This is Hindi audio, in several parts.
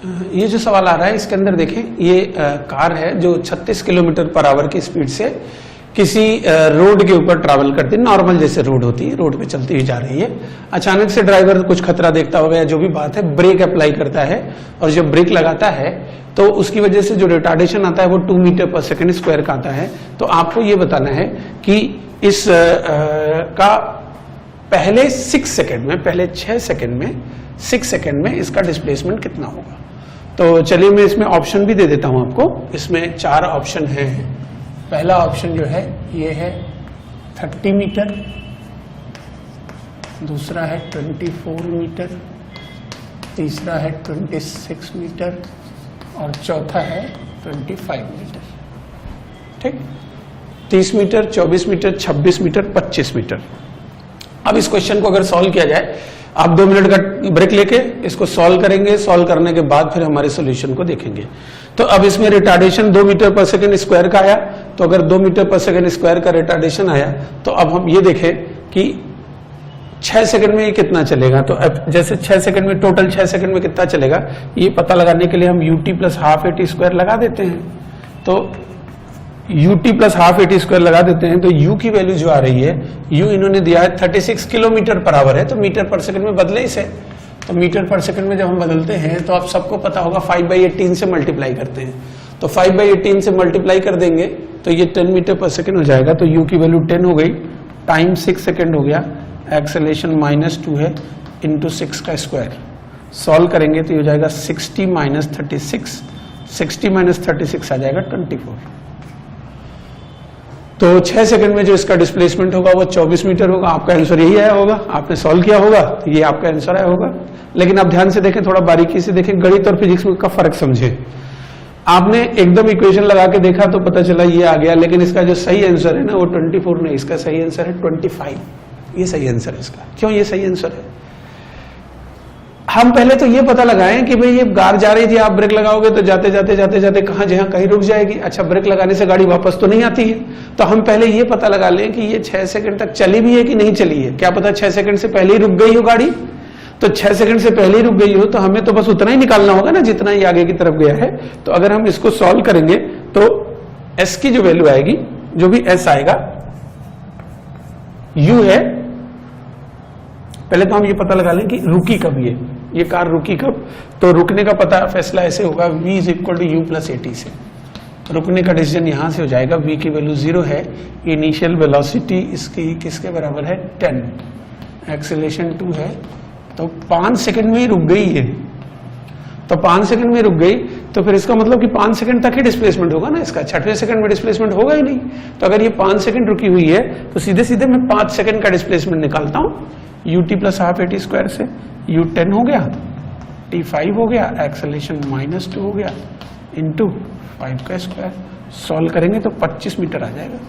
ये जो सवाल आ रहा है इसके अंदर देखें, ये कार है जो 36 किलोमीटर पर आवर की स्पीड से किसी रोड के ऊपर ट्रैवल करती है, नॉर्मल जैसे रोड होती है, रोड पे चलती हुई जा रही है। अचानक से ड्राइवर कुछ खतरा देखता होगा या जो भी बात है, ब्रेक अप्लाई करता है और जब ब्रेक लगाता है तो उसकी वजह से जो रिटार्डेशन आता है वो 2 मीटर पर सेकेंड स्क्वायर का आता है। तो आपको ये बताना है कि इस का पहले 6 सेकेंड में, पहले 6 सेकेंड में इसका डिस्प्लेसमेंट कितना होगा। तो चलिए मैं इसमें ऑप्शन भी दे देता हूं आपको। इसमें 4 ऑप्शन हैं। पहला ऑप्शन जो है ये है 30 मीटर, दूसरा है 24 मीटर, तीसरा है 26 मीटर और चौथा है 25 मीटर। ठीक, 30 मीटर, 24 मीटर, 26 मीटर, 25 मीटर। अब इस क्वेश्चन को अगर सॉल्व किया जाए, आप 2 मिनट का ब्रेक लेके इसको सॉल्व करेंगे। सॉल्व करने के बाद फिर हमारे सॉल्यूशन को देखेंगे। तो अब इसमें रिटार्डेशन 2 मीटर पर सेकेंड स्क्वायर का आया। तो अगर 2 मीटर पर सेकेंड स्क्वायर का रिटार्डेशन आया तो अब हम ये देखें कि 6 सेकंड में ये कितना चलेगा। तो अब जैसे 6 सेकंड में, टोटल 6 सेकंड में कितना चलेगा, ये पता लगाने के लिए हम ut plus half AT square लगा देते हैं। तो ut plus half AT square लगा देते हैं। तो u की वैल्यू जो आ रही है, u इन्होंने दिया है 36 किलोमीटर पर आवर है, तो मीटर पर सेकंड में बदले इसे। तो मीटर पर सेकंड में जब हम बदलते हैं तो आप सबको पता होगा 5/18 से मल्टीप्लाई करते हैं। तो 5/18 से मल्टीप्लाई कर देंगे तो ये 10 मीटर पर सेकंड हो जाएगा। तो u की वैल्यू 10 हो गई, टाइम 6 सेकंड हो गया, एक्सेलेरेशन -2 है, इंटू 6 का स्क्वायर। सॉल्व करेंगे तो ये हो जाएगा 60 माइनस 36, 60 माइनस 36 आ जाएगा 24। तो 6 सेकंड में जो इसका डिस्प्लेसमेंट होगा वो 24 मीटर होगा। आपका आंसर यही आया होगा, आपने सॉल्व किया होगा, ये आपका आंसर आया होगा। लेकिन आप ध्यान से देखें, थोड़ा बारीकी से देखें, गणित और फिजिक्स का फर्क समझे। आपने एकदम इक्वेशन लगा के देखा तो पता चला ये आ गया, लेकिन इसका जो सही आंसर है ना वो 24 नहीं, इसका सही आंसर है 25। ये सही आंसर है इसका। क्यों ये सही आंसर है? हम पहले तो ये पता लगाएं कि भाई ये कार जा रही थी, आप ब्रेक लगाओगे तो जाते जाते कहां जहां कहीं रुक जाएगी। अच्छा, ब्रेक लगाने से गाड़ी वापस तो नहीं आती है, तो हम पहले ये पता लगा लें कि ये 6 सेकंड तक चली भी है कि नहीं चली है। क्या पता 6 सेकंड से पहले ही रुक गई हो गाड़ी। तो 6 सेकंड से पहले ही रुक गई हो तो हमें तो बस उतना ही निकालना होगा ना जितना ही आगे की तरफ गया है। तो अगर हम इसको सॉल्व करेंगे तो s की जो वैल्यू आएगी, जो भी s आएगा, u है, पहले तो हम ये पता लगा लें कि रुकी कब ये कार रुकी कब। तो रुकने का पता फैसला ऐसे होगा, v is equal to u plus AT से। रुकने का डिसीजन यहां से हो जाएगा, v की वैल्यू 0 है, इनिशियल वेलोसिटी इसकी किसके बराबर है 10, एक्सेलरेशन 2 है, तो 5 सेकंड में ही रुक गई है। तो 5 सेकंड में रुक गई तो फिर इसका मतलब कि 5 सेकंड तक ही डिस्प्लेसमेंट होगा ना इसका, 6वें सेकंड में डिस्प्लेसमेंट होगा ही नहीं। तो अगर ये 5 सेकंड रुकी हुई है तो सीधे सीधे मैं 5 सेकंड का डिस्प्लेसमेंट निकालता हूं, ut plus half AT square से। u 10 हो गया, t 5 हो गया, एक्सेलरेशन -2 हो गया, इंटू 5 का स्क्वायर। सॉल्व करेंगे तो 25 मीटर आ जाएगा।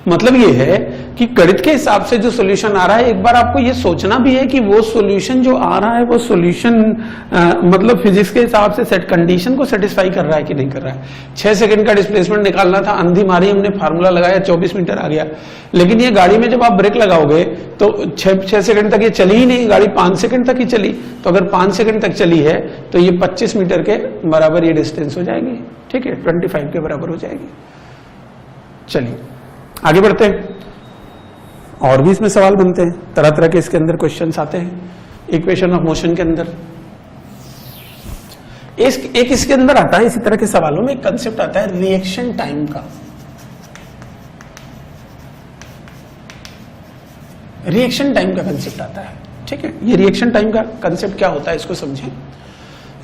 मतलब ये है कि गणित के हिसाब से जो सॉल्यूशन आ रहा है, एक बार आपको ये सोचना भी है कि वो सॉल्यूशन जो आ रहा है वो सॉल्यूशन मतलब फिजिक्स के हिसाब से सेट कंडीशन को सेटिस्फाई कर रहा है कि नहीं कर रहा है। 6 सेकंड का डिस्प्लेसमेंट निकालना था, अंधी मारी, हमने फार्मूला लगाया, 24 मीटर आ गया। लेकिन ये गाड़ी में जब आप ब्रेक लगाओगे तो 6 सेकंड तक ये चली ही नहीं, गाड़ी 5 सेकंड तक ही चली। तो अगर 5 सेकंड तक चली है तो ये 25 मीटर के बराबर ये डिस्टेंस हो जाएगी। ठीक है, 25 के बराबर हो जाएगी। चलिए आगे बढ़ते हैं, और भी इसमें सवाल बनते हैं, तरह तरह के इसके अंदर क्वेश्चंस आते हैं इक्वेशन ऑफ मोशन के अंदर। एक इसके अंदर आता है, इसी तरह के सवालों में एक कंसेप्ट आता है रिएक्शन टाइम का। रिएक्शन टाइम का कंसेप्ट आता है। ठीक है, ये रिएक्शन टाइम का कंसेप्ट क्या होता है इसको समझें।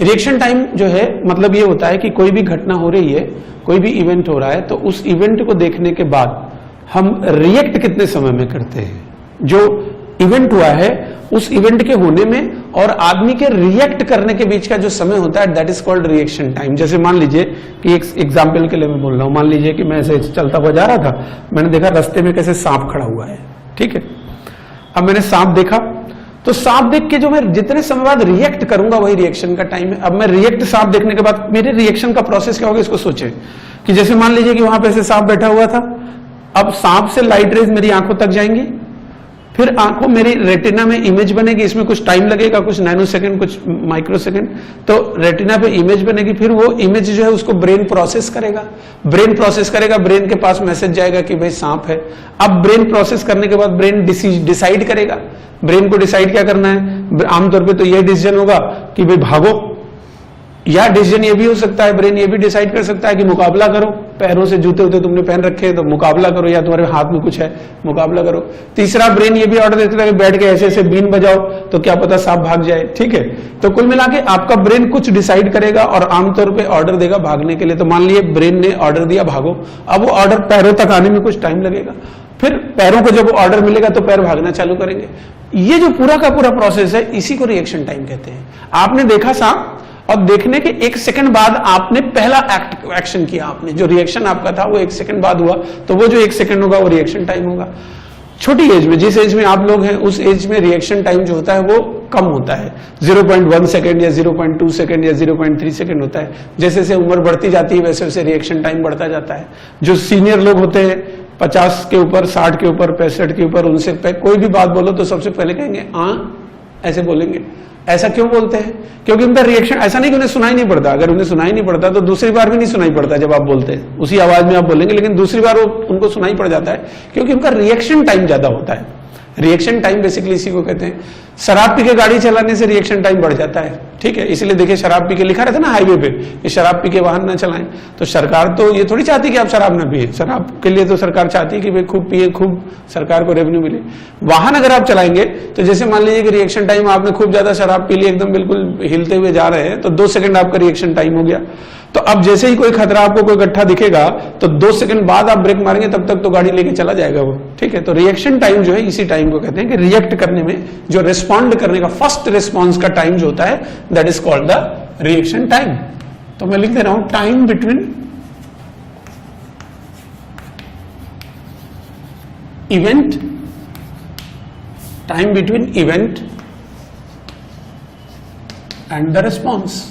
रिएक्शन टाइम जो है मतलब ये होता है कि कोई भी घटना हो रही है, कोई भी इवेंट हो रहा है, तो उस इवेंट को देखने के बाद हम रिएक्ट कितने समय में करते हैं। जो इवेंट हुआ है उस इवेंट के होने में और आदमी के रिएक्ट करने के बीच का जो समय होता है, that is called reaction time. जैसे मान लीजिए कि एक एग्जाम्पल के लिए मैं बोल रहा हूं, मान लीजिए कि मैं ऐसे चलता हुआ जा रहा था, मैंने देखा रास्ते में कैसे सांप खड़ा हुआ है। ठीक है, अब मैंने सांप देखा, तो सांप देख के जो मैं जितने समय बाद रिएक्ट करूंगा वही रिएक्शन का टाइम है। अब मैं रिएक्ट सांप देखने के बाद मेरे रिएक्शन का प्रोसेस क्या होगा इसको सोचें कि जैसे मान लीजिए कि वहां पे ऐसे सांप बैठा हुआ था, अब सांप से लाइट रेज मेरी आंखों तक जाएंगी, फिर आंखों मेरी रेटिना में इमेज बनेगी, इसमें कुछ टाइम लगेगा, कुछ नैनो सेकंड, कुछ माइक्रो सेकंड, तो रेटिना पे इमेज बनेगी, फिर वो इमेज जो है उसको ब्रेन प्रोसेस करेगा, ब्रेन के पास मैसेज जाएगा कि भाई सांप है। अब ब्रेन प्रोसेस करने के बाद ब्रेन डिसाइड करेगा, ब्रेन को डिसाइड क्या करना है, आमतौर पे तो ये डिसीजन होगा कि भाई भागो, या डिसीजन ये भी हो सकता है, ब्रेन ये भी डिसाइड कर सकता है कि मुकाबला करो, पैरों से जूते उते तुमने पहन रखे हैं तो मुकाबला करो, या तुम्हारे हाथ में कुछ है मुकाबला करो। तीसरा ब्रेन ये भी ऑर्डर देता है कि बैठ के ऐसे ऐसे बीन बजाओ तो क्या पता सांप भाग जाए, ठीक है। तो कुल मिला के आपका ब्रेन कुछ डिसाइड करेगा और आमतौर पर ऑर्डर देगा भागने के लिए। तो मान लीजिए ब्रेन ने ऑर्डर दिया भागो, अब वो ऑर्डर पैरों तक आने में कुछ टाइम लगेगा, फिर पैरों को जब ऑर्डर मिलेगा तो पैर भागना चालू करेंगे। ये जो पूरा का पूरा प्रोसेस है इसी को रिएक्शन टाइम कहते हैं। आपने देखा सांप और देखने के 1 सेकंड बाद आपने पहला एक्शन किया, आपने जो रिएक्शन आपका था वो 1 सेकंड बाद हुआ, तो वो जो 1 सेकंड होगा वो रिएक्शन टाइम होगा। छोटी एज में, जिस एज में आप लोग हैं उस एज में रिएक्शन टाइम जो होता है वो कम होता है, 0.1 सेकंड या 0.2 सेकंड या 0.3 सेकंड होता है। जैसे जैसे उम्र बढ़ती जाती है वैसे वैसे रिएक्शन टाइम बढ़ता जाता है। जो सीनियर लोग होते हैं 50 के ऊपर, 60 के ऊपर, 65 के ऊपर, उनसे कोई भी बात बोलो तो सबसे पहले कहेंगे ऐसे बोलेंगे। ऐसा क्यों बोलते हैं? क्योंकि उनका रिएक्शन, ऐसा नहीं कि उन्हें सुनाई नहीं पड़ता, अगर उन्हें सुनाई नहीं पड़ता तो दूसरी बार भी नहीं सुनाई पड़ता जब आप बोलते हैं, उसी आवाज में आप बोलेंगे, लेकिन दूसरी बार वो उनको सुनाई पड़ जाता है क्योंकि उनका रिएक्शन टाइम ज्यादा होता है। रिएक्शन टाइम बेसिकली इसी को कहते हैं। शराब पी के गाड़ी चलाने से रिएक्शन टाइम बढ़ जाता है, ठीक है। इसलिए देखिए शराब पी के लिखा रहता है ना हाईवे पे कि शराब पी के वाहन ना चलाएं, तो सरकार तो ये थोड़ी चाहती कि आप शराब ना पिए, शराब के लिए तो सरकार चाहती है कि भाई खूब पिए, खूब सरकार को रेवेन्यू मिले। वाहन अगर आप चलाएंगे तो जैसे मान लीजिए कि रिएक्शन टाइम आपने खूब ज्यादा शराब पी ली, एकदम बिल्कुल हिलते हुए जा रहे हैं, तो 2 सेकंड आपका रिएक्शन टाइम हो गया। तो अब जैसे ही कोई खतरा, आपको कोई गड्ढा दिखेगा तो 2 सेकंड बाद आप ब्रेक मारेंगे, तब तक तो गाड़ी लेके चला जाएगा वो, ठीक है। तो रिएक्शन टाइम जो है इसी टाइम को कहते हैं कि रिएक्ट करने में, जो रिस्पॉन्ड करने का फर्स्ट रिस्पॉन्स का टाइम जो होता है that is called the reaction time. तो मैं लिख दे रहा हूं time between event, time between event and the response.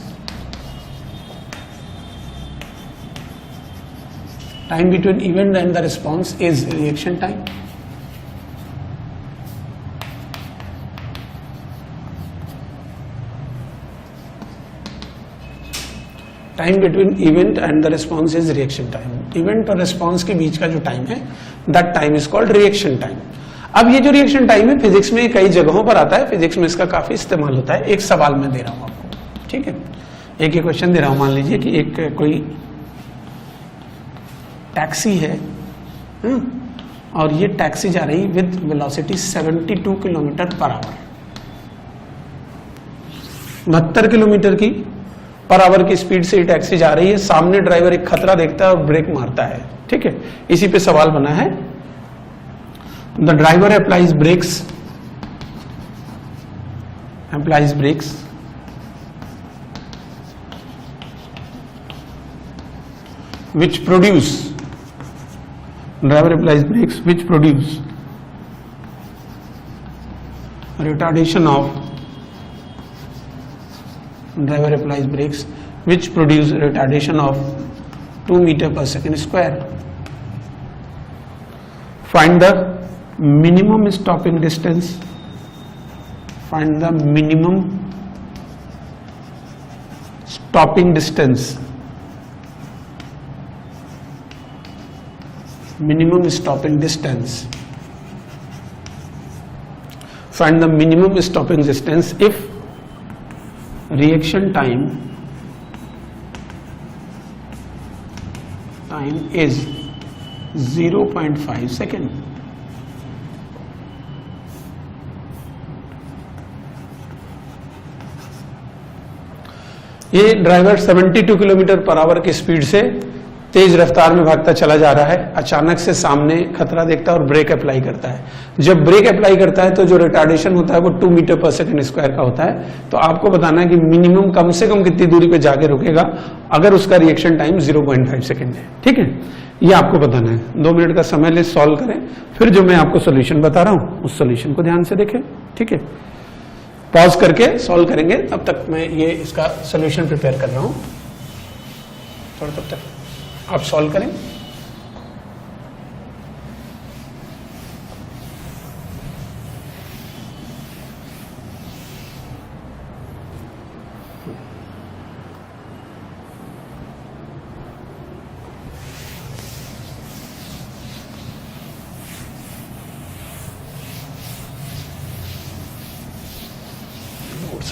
Time between event and the response is reaction time. Time between event and the response is reaction time. Event और response के बीच का जो टाइम है that time is called reaction time. अब ये जो रिएक्शन टाइम है फिजिक्स में कई जगहों पर आता है, फिजिक्स में इसका काफी इस्तेमाल होता है। एक सवाल मैं दे रहा हूं आपको, ठीक है। एक ही क्वेश्चन दे रहा हूं, मान लीजिए कि एक कोई टैक्सी है और ये टैक्सी जा रही with velocity 72 kilometre per hour, 72 kilometre की पर आवर की स्पीड से ये टैक्सी जा रही है। सामने ड्राइवर एक खतरा देखता है और ब्रेक मारता है, ठीक है। इसी पे सवाल बना है। The driver applies brakes which produce retardation of 2 meter per second square. Find the minimum stopping distance. Minimum stopping distance. Find the minimum stopping distance if reaction time is 0.5 second. ये ड्राइवर 72 किलोमीटर पर आवर की स्पीड से तेज रफ्तार में भागता चला जा रहा है। अचानक से सामने खतरा देखता है और ब्रेक अप्लाई करता है। जब ब्रेक अप्लाई करता है तो जो रिटार्डेशन होता है वो 2 मीटर पर सेकंड स्क्वायर का होता है। तो आपको बताना है कि मिनिमम कम से कम कितनी दूरी पे जाके रुकेगा अगर उसका रिएक्शन टाइम 0.5 सेकंड है, ठीक है। ये आपको बताना है। 2 मिनट का समय ले, सॉल्व करें, फिर जो मैं आपको सोल्यूशन बता रहा हूं उस सोल्यूशन को ध्यान से देखें, ठीक है। पॉज करके सॉल्व करेंगे, तब तक मैं ये इसका सोल्यूशन प्रिपेयर कर रहा हूं, थोड़ा तब तक आप सॉल्व करें।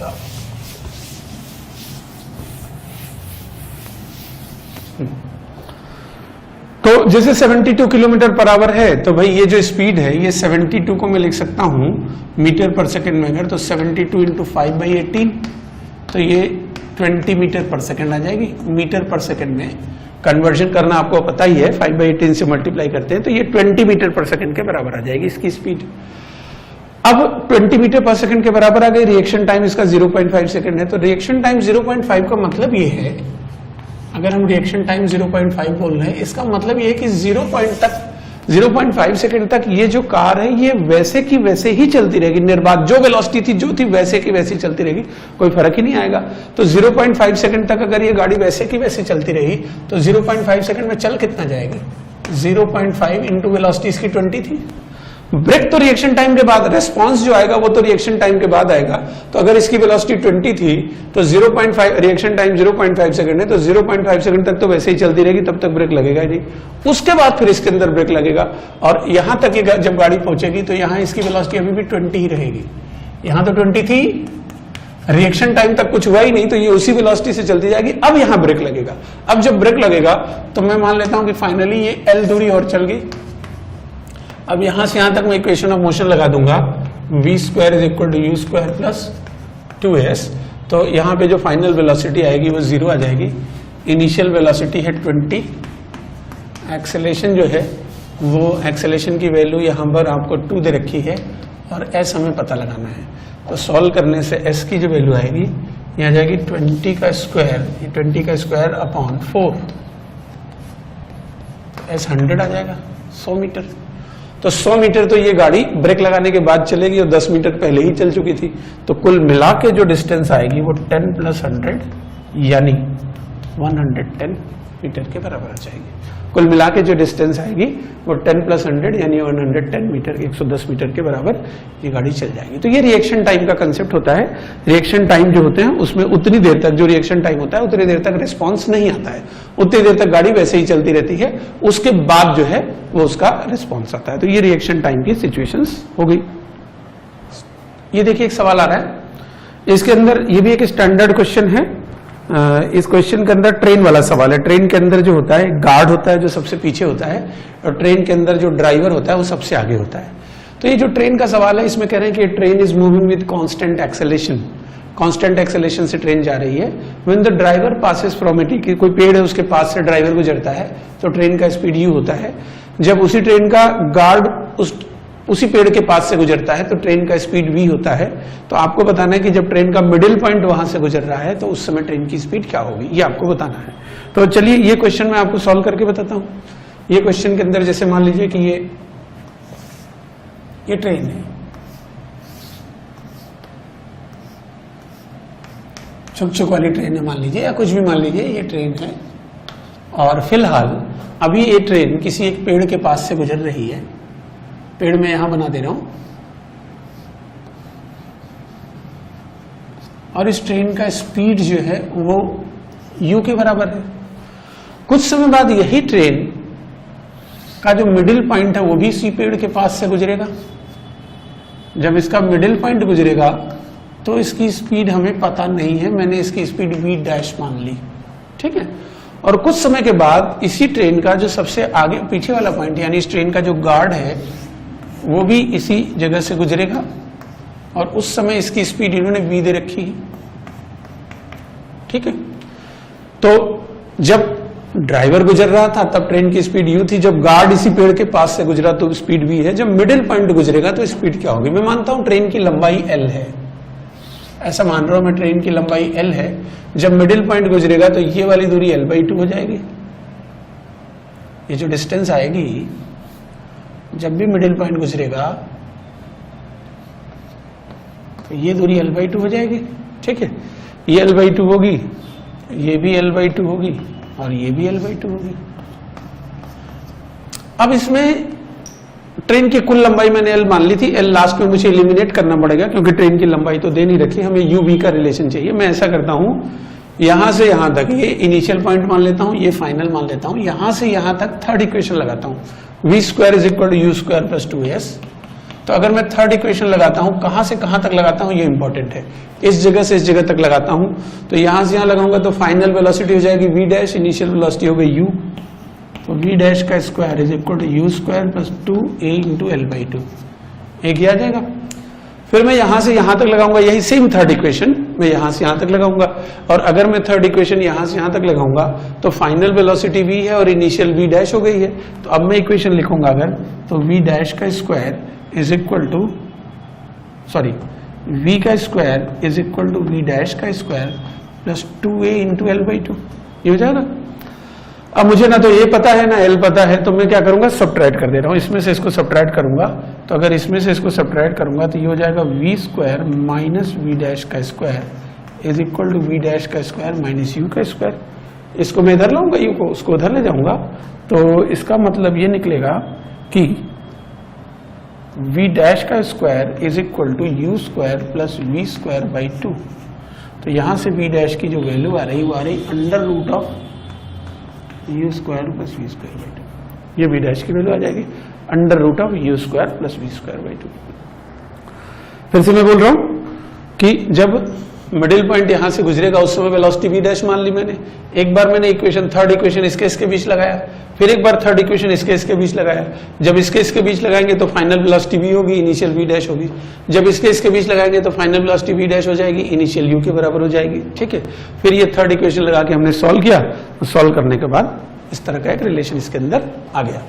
साहब। तो जैसे 72 किलोमीटर पर आवर है, तो भाई ये जो स्पीड है ये 72 को मैं लिख सकता हूं मीटर पर सेकंड में, अगर तो 72 इंटू 5/18, तो ये 20 मीटर पर सेकंड आ जाएगी। मीटर पर सेकंड में कन्वर्जन करना आपको पता ही है, 5/18 से मल्टीप्लाई करते हैं तो ये 20 मीटर पर सेकंड के बराबर आ जाएगी इसकी स्पीड। अब 20 मीटर पर सेकंड के बराबर आ गई, रिएक्शन टाइम इसका 0.5 सेकंड है, तो रिएक्शन टाइम 0.5 का मतलब ये है, अगर हम रिएक्शन टाइम 0.5 बोल रहे हैं, इसका मतलब ये है कि 0.5 सेकंड तक ये जो कार है ये वैसे की वैसे ही चलती रहेगी, निर्बाध, जो वेलोसिटी थी जो थी वैसे की वैसी चलती रहेगी, कोई फर्क ही नहीं आएगा। तो 0.5 सेकंड तक अगर ये गाड़ी वैसे की वैसे चलती रही तो 0.5 सेकंड में चल कितना जाएगी? 0.5 इंटू वेलोसिटी इसकी 20 थी। ब्रेक तो रिएक्शन टाइम के बाद, रेस्पॉन्स जो आएगा वो तो रिएक्शन टाइम के बाद आएगा। तो अगर इसकी वेलोसिटी 20 थी तो 0.5, रिएक्शन टाइम 0.5 सेकंड है, तो 0.5 सेकंड तक तो वैसे ही चलती रहेगी, तब तक ब्रेक लगेगा ही नहीं। उसके बाद फिर इसके अंदर ब्रेक लगेगा, और यहां तक जब गाड़ी पहुंचेगी तो यहां इसकी वेलोसिटी अभी भी 20 ही रहेगी। यहां तो 20 थी, रिएक्शन टाइम तक कुछ हुआ ही नहीं, तो ये उसी वेलोसिटी से चलती जाएगी। अब यहां ब्रेक लगेगा। अब जब ब्रेक लगेगा तो मैं मान लेता हूं कि फाइनली ये L दूरी और चल गई। अब यहां से यहां तक मैं इक्वेशन ऑफ मोशन लगा दूंगा, v² = u² + 2s। तो यहां पे जो फाइनल वेलोसिटी आएगी वो 0 आ जाएगी। इनिशियल वेलोसिटी है 20, एक्सेलेरेशन जो है वो एक्सेलेरेशन की वैल्यू यहां पर आपको 2 दे रखी है, और s हमें पता लगाना है। तो सॉल्व करने से s की जो वैल्यू आएगी ये आ जाएगी 20 का स्क्वायर, 20 का स्क्वायर अपॉन 4, s 100 आ जाएगा, 100 मीटर। तो 100 मीटर तो ये गाड़ी ब्रेक लगाने के बाद चलेगी, और 10 मीटर पहले ही चल चुकी थी। तो कुल मिला के जो डिस्टेंस आएगी वो 10 + 100 यानी 110 मीटर के बराबर आ जाएगी। कुल मिला के जो डिस्टेंस आएगी वो 10 + 100 यानी 110 मीटर, 110 मीटर के बराबर ये गाड़ी चल जाएगी। तो ये रिएक्शन टाइम का कंसेप्ट होता है। रिएक्शन टाइम जो होते हैं उसमें उतनी देर तक जो रिएक्शन टाइम होता है उतनी देर तक रिस्पॉन्स नहीं आता है, उतनी देर तक गाड़ी वैसे ही चलती रहती है, उसके बाद जो है वो उसका रिस्पॉन्स आता है। तो ये रिएक्शन टाइम की सिचुएशंस हो गई। ये देखिए एक सवाल आ रहा है, इसके अंदर ये भी एक स्टैंडर्ड क्वेश्चन है। इस क्वेश्चन के अंदर ट्रेन वाला सवाल है। ट्रेन के अंदर जो होता है गार्ड होता है जो सबसे पीछे होता है, और ट्रेन के अंदर जो ड्राइवर होता है वो सबसे आगे होता है। तो ये जो ट्रेन का सवाल है इसमें कह रहे हैं कि train is moving with constant acceleration, constant acceleration से ट्रेन जा रही है। When the driver passes from it, कि कोई पेड़ है उसके पास से ड्राइवर गुजरता है तो ट्रेन का स्पीड u होता है। जब उसी ट्रेन का गार्ड उसी पेड़ के पास से गुजरता है तो ट्रेन का स्पीड v होता है। तो आपको बताना है कि जब ट्रेन का मिडिल पॉइंट वहां से गुजर रहा है तो उस समय ट्रेन की स्पीड क्या होगी, ये आपको बताना है। तो चलिए ये क्वेश्चन मैं आपको सॉल्व करके बताता हूं। ये क्वेश्चन के अंदर जैसे मान लीजिए कि ये ट्रेन है, छुक वाली ट्रेन है मान लीजिए, या कुछ भी मान लीजिए, ये ट्रेन है, और फिलहाल अभी ये ट्रेन किसी एक पेड़ के पास से गुजर रही है। पेड़ में यहां बना दे रहा हूं, और इस ट्रेन का स्पीड जो है वो u के बराबर है। कुछ समय बाद यही ट्रेन का जो मिडिल पॉइंट है वो भी इसी पेड़ के पास से गुजरेगा। जब इसका मिडिल पॉइंट गुजरेगा तो इसकी स्पीड हमें पता नहीं है, मैंने इसकी स्पीड v' मान ली, ठीक है। और कुछ समय के बाद इसी ट्रेन का जो सबसे आगे पीछे वाला पॉइंट यानी इस ट्रेन का जो गार्ड है वो भी इसी जगह से गुजरेगा, और उस समय इसकी स्पीड इन्होंने v दे रखी है, ठीक है। तो जब ड्राइवर गुजर रहा था तब ट्रेन की स्पीड u थी, जब गार्ड इसी पेड़ के पास से गुजरा तो स्पीड v है। जब मिडिल पॉइंट गुजरेगा तो स्पीड क्या होगी? मैं मानता हूं ट्रेन की लंबाई l है, ऐसा मान रहा हूं मैं, ट्रेन की लंबाई l है। जब मिडिल पॉइंट गुजरेगा तो ये वाली दूरी l/2 हो जाएगी। ये जो डिस्टेंस आएगी जब भी मिडिल पॉइंट गुजरेगा तो ये दूरी l/2 हो जाएगी, ठीक है। ये l/2 होगी, ये भी l/2 होगी, और ये भी l/2 होगी। अब इसमें ट्रेन की कुल लंबाई मैंने l मान ली थी, l लास्ट में मुझे एलिमिनेट करना पड़ेगा क्योंकि ट्रेन की लंबाई तो दे नहीं रखी, हमें u-v का रिलेशन चाहिए। मैं ऐसा करता हूं, यहां से यहां तक ये इनिशियल पॉइंट मान लेता हूं, ये फाइनल मान लेता हूं, यहां से यहां तक थर्ड इक्वेशन लगाता हूं, v² = u² + 2s, तो अगर मैं थर्ड इक्वेशन लगाता हूं, कहां से कहां तक लगाता हूं ये इंपॉर्टेंट है, इस जगह से इस जगह तक लगाता हूं, तो यहां से यहां लगाऊंगा तो फाइनल वेलोसिटी हो जाएगी v डैश, इनिशियल वेलोसिटी हो गई u, तो v डैश का square is equal to u square plus 2a into l/2, एक ही आ जाएगा। फिर मैं यहां से यहां तक लगाऊंगा, यही सेम थर्ड इक्वेशन मैं यहां से यहां तक लगाऊंगा, और अगर मैं थर्ड इक्वेशन यहां से यहां तक लगाऊंगा तो फाइनल वेलोसिटी v है और इनिशियल v डैश हो गई है। तो अब मैं इक्वेशन लिखूंगा अगर, तो v डैश का square is equal to v का square is equal to v dash का square plus 2a into l/2, ये हो जाएगा। अब मुझे ना तो ये पता है ना l पता है, तो मैं क्या करूंगा, सब्ट्रैक्ट कर दे रहा हूं, इसमें से इसको सब्ट्रैक्ट करूंगा, तो अगर इसमें से इसको सब्ट्रैक्ट करूंगा तो ये हो जाएगा v square minus v dash का square is equal to v dash का स्क्वायर माइनस u का स्क्वायर। इसको मैं इधर लाऊंगा, u को उसको उधर ले जाऊंगा, तो इसका मतलब ये निकलेगा कि v डैश का square is equal to u square plus v square by 2। तो यहां से v डैश की जो वैल्यू आ रही वो आ रही under root of u square plus v square by 2, ये v डैश की वैल्यू आ जाएगी under root of u square plus v square by 2। फिर से मैं बोल रहा हूं कि जब मिडिल पॉइंट यहां से गुजरेगा उस समय वेलोसिटी v डैश मान ली मैंने, एक बार मैंने इक्वेशन थर्ड इक्वेशन इसके बीच लगाया, फिर एक बार थर्ड इक्वेशन इसके बीच लगाया, जब इसके बीच लगाएंगे तो फाइनल वेलोसिटी v होगी, इनिशियल v डैश होगी, जब इसके बीच लगाएंगे तो फाइनल वेलोसिटी v डैश हो जाएगी, इनिशियल u के बराबर हो जाएगी, ठीक है। फिर ये थर्ड इक्वेशन लगा के हमने सॉल्व किया, तो सॉल्व करने के बाद इस तरह का एक रिलेशन इसके अंदर आ गया।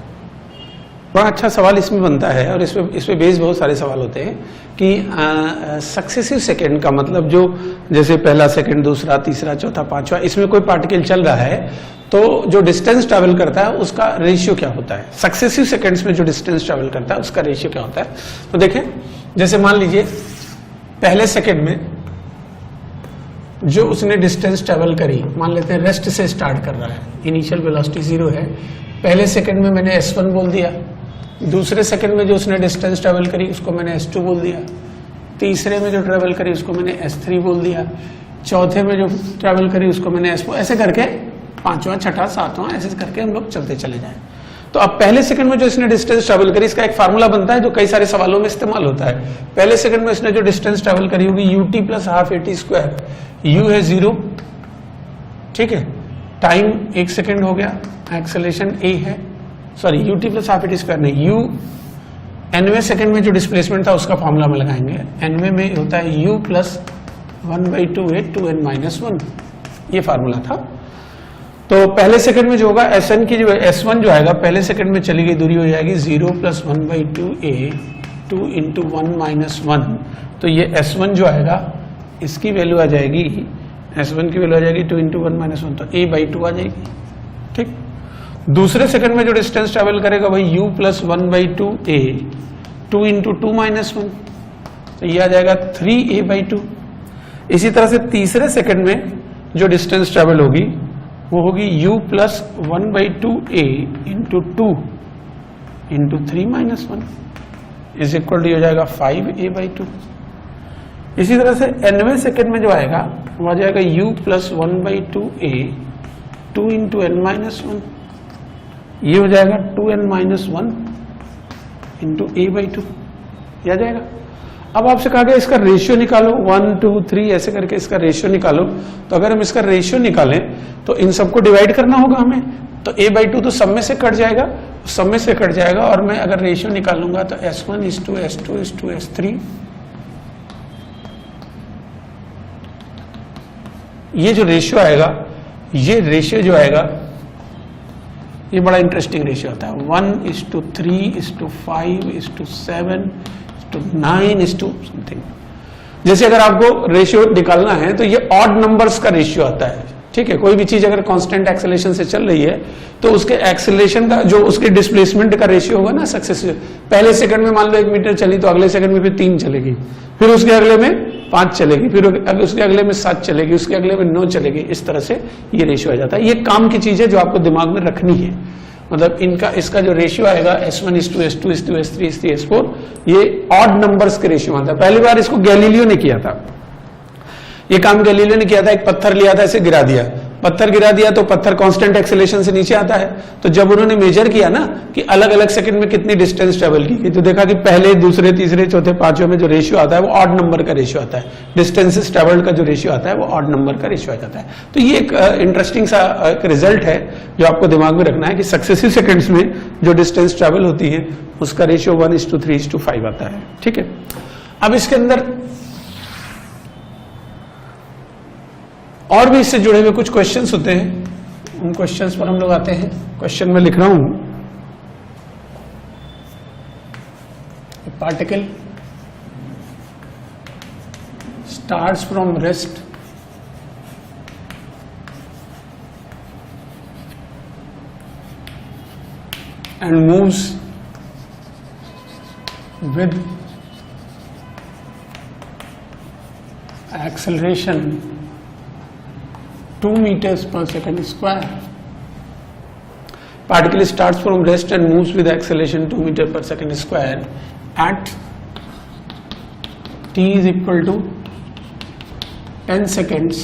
बड़ा अच्छा सवाल इसमें बनता है, और इसमें बेस बहुत सारे सवाल होते हैं कि सक्सेसिव सेकंड का मतलब, जो जैसे पहला सेकंड, दूसरा, तीसरा, चौथा, पांचवा, इसमें कोई पार्टिकल चल रहा है तो जो डिस्टेंस ट्रैवल करता है उसका रेशियो क्या होता है, सक्सेसिव सेकंड्स में जो डिस्टेंस ट्रैवल करता है उसका रेशियो क्या होता है। तो देखें, जैसे मान लीजिए पहले सेकंड में जो उसने डिस्टेंस ट्रैवल करी, मान लेते हैं रेस्ट से स्टार्ट कर रहा है, इनिशियल वेलोसिटी 0 है, पहले सेकंड में मैंने s1 बोल दिया, दूसरे सेकंड में जो उसने डिस्टेंस ट्रैवल करी उसको मैंने s2 बोल दिया, तीसरे में जो ट्रैवल करी उसको मैंने s3 बोल दिया, चौथे में जो ट्रैवल करी उसको मैंने s4, ऐसे करके पांचवा, छठा, सातवां, ऐसे करके हम लोग चलते चले जाएं। तो अब पहले सेकंड में जो इसने डिस्टेंस ट्रैवल करी, इसका एक फार्मूला बनता है जो कई सारे सवालों में इस्तेमाल होता है। पहले सेकंड में इसने जो डिस्टेंस ट्रैवल करी होगी ut plus half at square, u है 0, ठीक है, टाइम 1 सेकंड हो गया, एक्सेलरेशन a है, sorry ut plus half at square नहीं, u nवें सेकंड में जो डिस्प्लेसमेंट था उसका फार्मूला में लगाएंगे, nवें में होता है u plus 1/2a 2n minus 1, ये फार्मूला था। तो पहले सेकंड में जो होगा एसएन की जो s1 जो आएगा, पहले सेकंड में चली गई दूरी हो जाएगी 0 प्लस 1/2a 2 इंटू 1 माइनस 1, तो ये s1 जो आएगा इसकी वैल्यू आ जाएगी, s1 की वैल्यू आ जाएगी 2 इंटू 1 माइनस 1, तो a/2 आ जाएगी, ठीक। दूसरे सेकंड में जो डिस्टेंस ट्रैवल करेगा वही u plus 1/2a 2 into 2 minus 1, तो ये आ जाएगा 3a/2। इसी तरह से तीसरे सेकंड में जो डिस्टेंस ट्रैवल होगी वो होगी u plus 1/2a into 2 into 3 minus 1 is equal to हो जाएगा 5a/2। इसी तरह से nवें सेकंड में जो आएगा वो आ जाएगा u plus 1/2a 2 into n minus 1, ये हो जाएगा 2n माइनस 1 इंटू a/2, ये आ जाएगा। अब आपसे कहा गया इसका रेशियो निकालो, 1 2 3 ऐसे करके इसका रेशियो निकालो। तो अगर हम इसका रेशियो निकालें तो इन सबको डिवाइड करना होगा हमें, तो a/2 तो सब में से कट जाएगा, सब में से कट जाएगा, और मैं अगर रेशियो निकालूंगा तो s1 is to s2 is to s3, ये जो रेशियो आएगा, ये रेशियो जो आएगा ये बड़ा इंटरेस्टिंग रेशियो होता है, 1:3 5:7 9 समथिंग। जैसे अगर आपको रेशियो निकालना है तो ये ऑड नंबर्स का रेशियो आता है, ठीक है। कोई भी चीज अगर कांस्टेंट एक्सेलरेशन से चल रही है तो उसके एक्सेलरेशन का जो उसके डिस्प्लेसमेंट का रेशियो होगा ना, सक्सेसिव, पहले सेकंड में मान लो 1 मीटर चली तो अगले सेकंड में फिर 3 चलेगी, फिर उसके अगले में 5 चलेगी, फिर उसके अगले में 7 चलेगी, उसके अगले में 9 चलेगी, इस तरह से ये रेशियो आ जाता है। ये काम की चीज है जो आपको दिमाग में रखनी है, मतलब इनका इसका जो रेशियो आएगा s1 is to s2 is to s3 is to s4, ये ऑड नंबर्स के रेशियो आता है। पहली बार इसको गैलीलियो ने किया था, ये काम गैलीलियो ने किया था, एक पत्थर लिया था, इसे गिरा दिया, पत्थर गिरा दिया तो पत्थर कांस्टेंट एक्सेलरेशन से नीचे आता है। तो जब उन्होंने मेजर किया ना कि अलग अलग सेकंड में कितनी डिस्टेंस ट्रेवल की, तो देखा कि पहले, दूसरे, तीसरे, चौथे, पांचवें में जो रेशियो आता है वो ऑड नंबर का रेशियो आता है। डिस्टेंसेस ट्रेवल्ड का जो रेशियो आता है वो ऑड नंबर का रेशियो आ जाता है। तो ये एक इंटरेस्टिंग सा एक रिजल्ट है जो आपको दिमाग में रखना है कि सक्सेसिव सेकंड्स में जो डिस्टेंस ट्रेवल होती है उसका रेशियो 1:3:5 आता है। ठीक है, अब इसके अंदर और भी इससे जुड़े हुए कुछ क्वेश्चंस होते हैं, उन क्वेश्चंस पर हम लोग आते हैं। क्वेश्चन में लिख रहा हूं, particle starts from rest and moves with acceleration 2 meters per second square. Particle starts from rest and moves with acceleration 2 meters per second square at t is equal to 10 seconds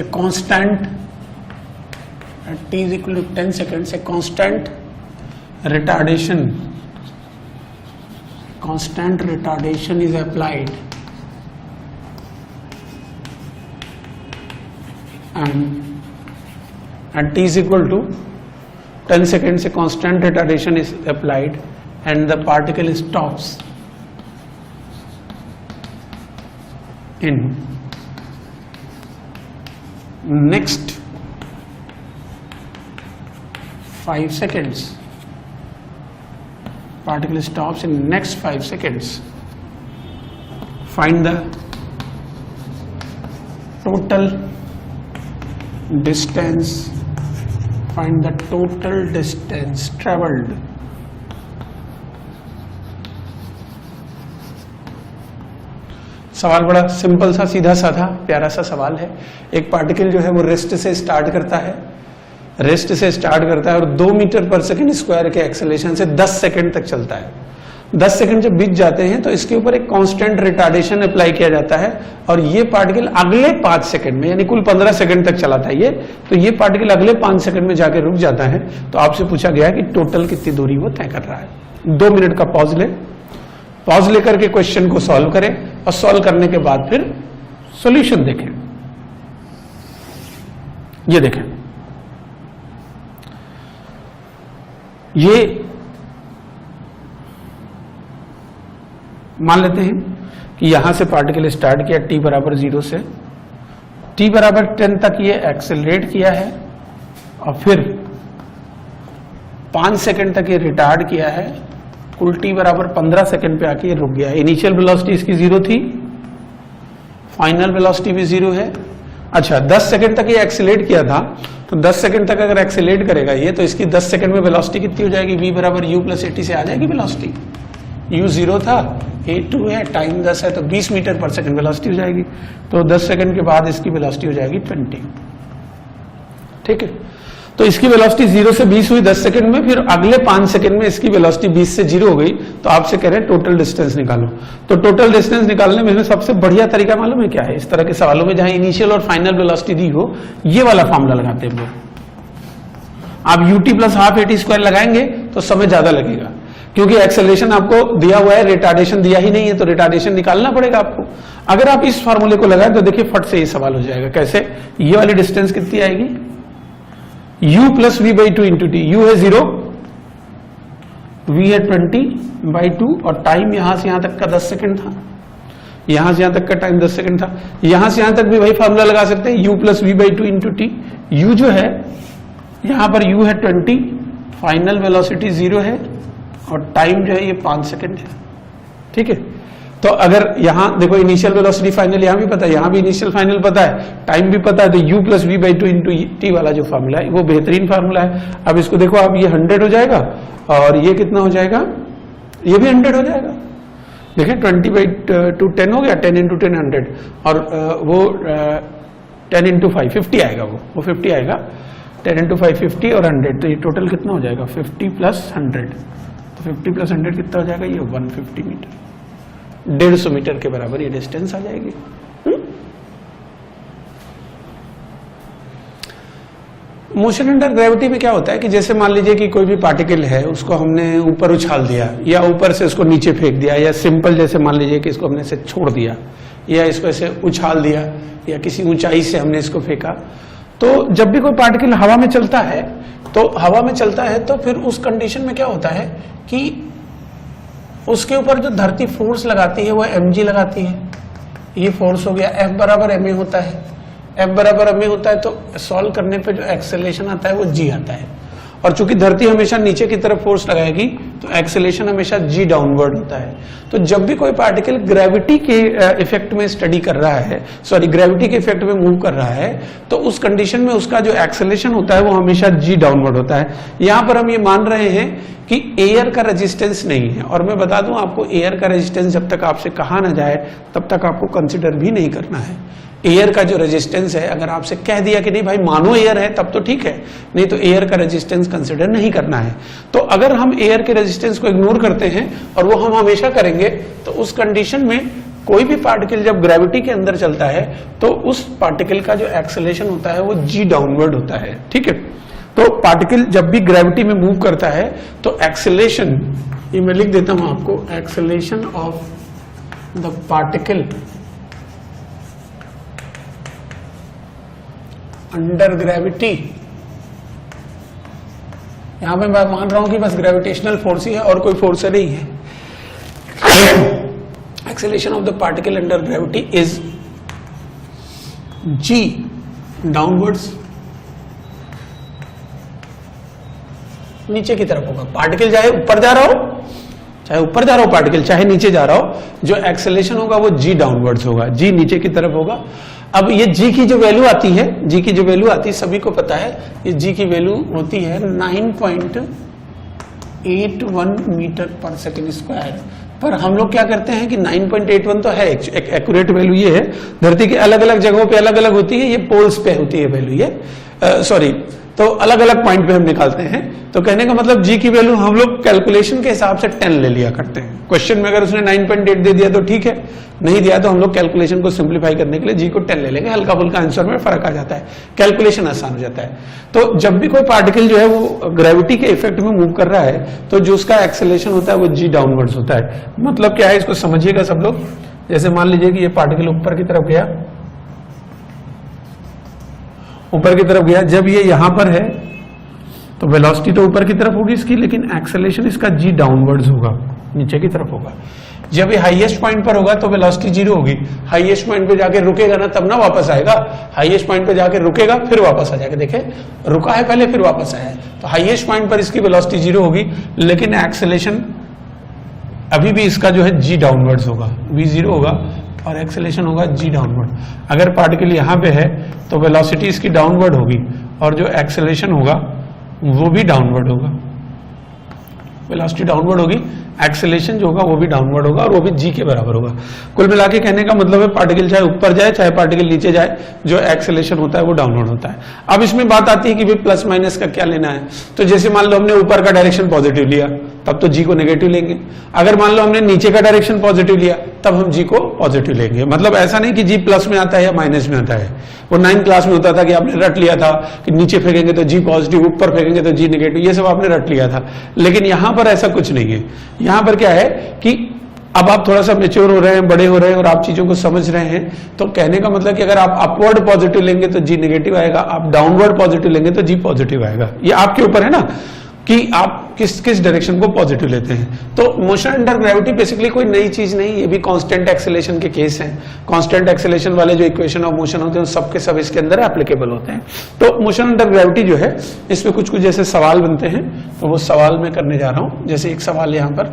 a constant at t is equal to 10 seconds a constant retardation is applied and at t is equal to 10 seconds a constant retardation is applied and the particle stops in next 5 seconds. Particle stops in next 5 seconds. Find the total distance. Find the total distance traveled. सवाल बड़ा सिंपल सा, सीधा साधा, प्यारा सा सवाल है। एक पार्टिकल जो है वो रेस्ट से स्टार्ट करता है, रेस्ट से स्टार्ट करता है और 2 मीटर पर सेकंड स्क्वायर के एक्सेलरेशन से 10 सेकंड तक चलता है। 10 सेकंड जब बीत जाते हैं तो इसके ऊपर एक कांस्टेंट रिटार्डेशन अप्लाई किया जाता है और ये पार्टिकल अगले 5 सेकंड में, यानी कुल 15 सेकंड तक चला था ये, तो ये पार्टिकल अगले 5 सेकंड में जाके रुक जाता है। तो आपसे पूछा गया कि टोटल कितनी दूरी वो तय कर रहा है। 2 मिनट का पॉज ले, पॉज लेकर के क्वेश्चन को सॉल्व करें और सॉल्व करने के बाद फिर सॉल्यूशन देखें। ये देखें, ये मान लेते हैं कि यहां से पार्टिकल स्टार्ट किया t बराबर 0 से, t बराबर 10 तक ये एक्सेलरेट किया है और फिर 5 सेकंड तक ये रिटार्ड किया है, कुल t बराबर 15 सेकंड पे आके ये रुक गया है। इनिशियल वेलोसिटी इसकी 0 थी, फाइनल वेलोसिटी भी 0 है। अच्छा, 10 सेकंड तक ये एक्सेलरेट किया था, तो 10 सेकंड तक अगर एक्सेलरेट करेगा ये, तो इसकी 10 सेकंड में वेलोसिटी कितनी हो जाएगी? v बराबर u प्लस at से आ जाएगी वेलोसिटी। u 0 था, a 2 है, टाइम 10 है, तो 20 मीटर पर सेकंड वेलोसिटी हो जाएगी। तो 10 सेकंड के बाद इसकी वेलोसिटी हो जाएगी 20। ठीक है, तो इसकी वेलोसिटी 0 से 20 हुई 10 सेकंड में, फिर अगले 5 सेकंड में इसकी वेलोसिटी 20 से 0 हो गई। तो आपसे कह रहे हैं टोटल डिस्टेंस निकालो। तो टोटल डिस्टेंस निकालने में सबसे बढ़िया तरीका मालूम है क्या है? इस तरह के सवालों में जहां इनिशियल और फाइनल वेलोसिटी दी हो, ये वाला फॉर्मूला लगाते हैं लोग। आप ut plus half at square लगाएंगे तो समय ज्यादा लगेगा, क्योंकि एक्सेलरेशन आपको दिया हुआ है, रिटार्डेशन दिया ही नहीं है, तो रिटार्डेशन निकालना पड़ेगा आपको। अगर आप इस फॉर्मूले को लगाएं तो देखिए फट से ये सवाल हो जाएगा। कैसे? ये वाली डिस्टेंस कितनी आएगी? u plus v by 2 into t. u है 0, v है 20/2 और टाइम यहां से यहां तक का 10 सेकंड था, यहां से यहां तक का टाइम 10 सेकंड था। यहां से यहां तक भी वही फॉर्मूला लगा सकते हैं, u plus v by 2 into t. u जो है यहां पर u है 20, फाइनल वेलोसिटी 0 है और टाइम जो है ये 5 सेकंड है। ठीक है, तो अगर यहां देखो इनिशियल वेलोसिटी फाइनल यहां भी पता है, यहां भी इनिशियल फाइनल पता है, टाइम भी पता है, तो u plus v by 2 into t वाला जो फॉर्मूला है वो बेहतरीन फॉर्मूला है। अब इसको देखो आप, ये 100 हो जाएगा और ये कितना हो जाएगा? ये भी 100 हो जाएगा। देखिए 20/2 10 हो गया, 10 इंटू 10 100 और वो 10 इंटू 5 50 आएगा, वो 50 आएगा। 10 इंटू 5 50 और 100, तो ये टोटल कितना हो जाएगा? 50 प्लस 100, तो 50 + 100 कितना हो जाएगा, ये 150 मीटर, 150 मीटर के बराबर ये डिस्टेंस आ जाएगी। मोशन अंडर ग्रेविटी में क्या होता है कि जैसे मान लीजिए कि कोई भी पार्टिकल है, उसको हमने ऊपर उछाल दिया या ऊपर से उसको नीचे फेंक दिया, या सिंपल जैसे मान लीजिए कि इसको हमने ऐसे छोड़ दिया या इसको ऐसे उछाल दिया या किसी ऊंचाई से हमने इसको फेंका, तो जब भी कोई पार्टिकल हवा में चलता है तो फिर उस कंडीशन में क्या होता है कि उसके ऊपर जो धरती फोर्स लगाती है वो mg लगाती है। ये फोर्स हो गया, F = ma होता है। F = ma होता है तो सॉल्व करने पे जो एक्सेलेरेशन आता है वो g आता है, और चूंकि धरती हमेशा नीचे की तरफ फोर्स लगाएगी तो एक्सेलेरेशन हमेशा g डाउनवर्ड होता है। तो जब भी कोई पार्टिकल ग्रेविटी के इफेक्ट में स्टडी कर रहा है, ग्रेविटी के इफेक्ट में मूव कर रहा है, तो उस कंडीशन में उसका जो एक्सेलेरेशन होता है वो हमेशा g डाउनवर्ड होता है। यहां पर हम ये मान रहे हैं कि एयर का रेजिस्टेंस नहीं है, और मैं बता दूं आपको, एयर का रेजिस्टेंस जब तक आपसे कहा ना जाए तब तक आपको कंसिडर भी नहीं करना है। एयर का जो रेजिस्टेंस है, अगर आपसे कह दिया कि नहीं भाई मानो एयर है तब तो ठीक है, नहीं तो एयर का रेजिस्टेंस कंसिडर नहीं करना है। तो अगर हम एयर के रेजिस्टेंस को इग्नोर करते हैं, और वो हम हमेशा करेंगे, तो उस कंडीशन में कोई भी पार्टिकल जब ग्रेविटी के अंदर चलता है तो उस पार्टिकल का जो एक्सेलेरेशन होता है वो जी डाउनवर्ड होता है। ठीक है, तो पार्टिकल जब भी ग्रेविटी में मूव करता है तो एक्सेलेरेशन, ये मैं लिख देता हूं आपको, acceleration of the particle under gravity, यहां पे मैं मान रहा हूं कि बस ग्रेविटेशनल फोर्स ही है और कोई फोर्स नहीं है। Acceleration of the particle under gravity is g downwards, नीचे की तरफ होगा। पार्टिकल चाहे ऊपर जा रहा हो पार्टिकल, चाहे नीचे जा रहा हो, जो एक्सेलेरेशन होगा वो g डाउनवर्ड्स होगा, g नीचे की तरफ होगा। अब ये g की जो वैल्यू आती है, सभी को पता है, ये g की वैल्यू होती है 9.81 मीटर पर सेकेंड स्क्वायर। पर हम लोग क्या करते हैं कि 9.81 तो है, एक एक्यूरेट वैल्यू ये है, धरती के अलग अलग जगहों पे अलग अलग होती है, ये पोल्स पे होती है वैल्यू, ये तो अलग अलग पॉइंट पे हम निकालते हैं। तो कहने का मतलब g की वैल्यू हम लोग कैलकुलेशन के हिसाब से 10 ले लिया करते हैं। क्वेश्चन में अगर उसने 9.8 दे दिया तो ठीक है, नहीं दिया तो हम लोग कैलकुलेशन को सिंप्लीफाई करने के लिए g को 10 ले लेंगे, हल्का फुल्का आंसर में फर्क आ जाता है, कैलकुलेशन आसान हो जाता है। तो जब भी कोई पार्टिकल जो है वो ग्रेविटी के इफेक्ट में मूव कर रहा है तो जो उसका एक्सेलेरेशन होता है वो g डाउनवर्ड्स होता है। मतलब क्या है, इसको समझिएगा सब लोग। जैसे मान लीजिए कि ये पार्टिकल ऊपर की तरफ गया, जब ये यहां पर है तो वेलोसिटी तो ऊपर की तरफ होगी इसकी, लेकिन एक्सेलेरेशन इसका g डाउनवर्ड्स होगा, नीचे की तरफ होगा। जब ये हाईएस्ट पॉइंट पर होगा तो वेलोसिटी 0 होगी, हाईएस्ट पॉइंट पे जाके रुकेगा ना, तब ना वापस आएगा। हाईएस्ट पॉइंट पे जाके रुकेगा फिर वापस आ जाएगा, देखे रुका है पहले फिर वापस आया है। तो हाईएस्ट पॉइंट पर इसकी वेलोसिटी 0 होगी, लेकिन एक्सेलेरेशन अभी भी इसका जो है g डाउनवर्ड्स होगा, v 0 होगा और एक्सेलेरेशन होगा g डाउनवर्ड। अगर पार्टिकल यहाँ पे है तो वेलोसिटी इसकी डाउनवर्ड होगी और जो एक्सेलेरेशन होगा वो भी डाउनवर्ड होगा। वेलोसिटी डाउनवर्ड होगी, एक्सेलेरेशन जो होगा वो भी डाउनवर्ड होगा और वो भी g के बराबर होगा। कुल मिला के कहने का मतलब है पार्टिकल चाहे ऊपर जाए चाहे पार्टिकल नीचे जाए, जो एक्सेलेरेशन होता है वो डाउनवर्ड होता है। अब इसमें बात आती है कि भाई प्लस माइनस का क्या लेना है। तो जैसे मान लो हमने ऊपर का डायरेक्शन पॉजिटिव लिया तब तो g को नेगेटिव लेंगे, अगर मान लो हमने नीचे का डायरेक्शन पॉजिटिव लिया तब हम g को पॉजिटिव लेंगे। मतलब ऐसा नहीं कि g प्लस में आता है या माइनस में आता है। वो 9th क्लास में होता था कि आपने रट लिया था कि नीचे फेंकेंगे तो g पॉजिटिव, ऊपर फेंकेंगे तो g नेगेटिव, ये सब आपने रट लिया था। लेकिन यहां पर ऐसा कुछ नहीं है। यहां पर क्या है कि अब आप थोड़ा सा मेच्योर हो रहे हैं, बड़े हो रहे हैं और आप चीजों को समझ रहे हैं। तो कहने का मतलब कि अगर आप अपवर्ड पॉजिटिव लेंगे तो जी नेगेटिव आएगा, आप डाउनवर्ड पॉजिटिव लेंगे तो जी पॉजिटिव आएगा। ये आपके ऊपर है ना कि आप किस डायरेक्शन को पॉजिटिव लेते हैं। तो मोशन अंडर ग्रेविटी बेसिकली कोई नई चीज नहीं, ये भी कांस्टेंट एक्सेलेरेशन के केस हैं। कांस्टेंट एक्सेलेरेशन वाले जो इक्वेशन ऑफ मोशन होते हैं सब के सब इसके अंदर एप्लीकेबल होते हैं। तो मोशन अंडर ग्रेविटी जो है इसमें कुछ कुछ जैसे सवाल बनते हैं, तो वो सवाल मैं करने जा रहा हूं। जैसे एक सवाल यहाँ पर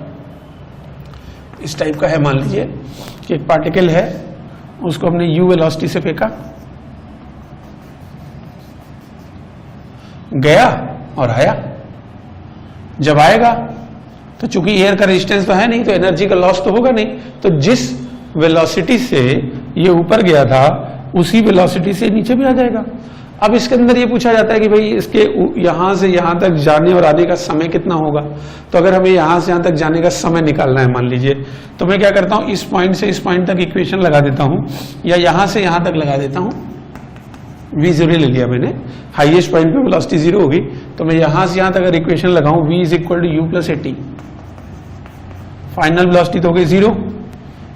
इस टाइप का है, मान लीजिए कि एक पार्टिकल है, उसको हमने u वेलोसिटी से फेंका, गया और आया। जब आएगा तो चूंकि एयर का रेजिस्टेंस तो है नहीं तो एनर्जी का लॉस तो होगा नहीं, तो जिस वेलोसिटी से ये ऊपर गया था उसी वेलोसिटी से नीचे भी आ जाएगा। अब इसके अंदर ये पूछा जाता है कि भाई इसके यहां से यहां तक जाने और आने का समय कितना होगा। तो अगर हमें यहां से यहां तक जाने का समय निकालना है मान लीजिए, तो मैं क्या करता हूं, इस पॉइंट से इस पॉइंट तक इक्वेशन लगा देता हूं, या यहां से यहां तक लगा देता हूं। v0 ले लिया मैंने, हाईएस्ट पॉइंट पे वेलोसिटी 0 होगी, तो मैं यहां से यहां तक अगर इक्वेशन लगाऊं v is equal to u plus a t, final velocity तो हो गई 0,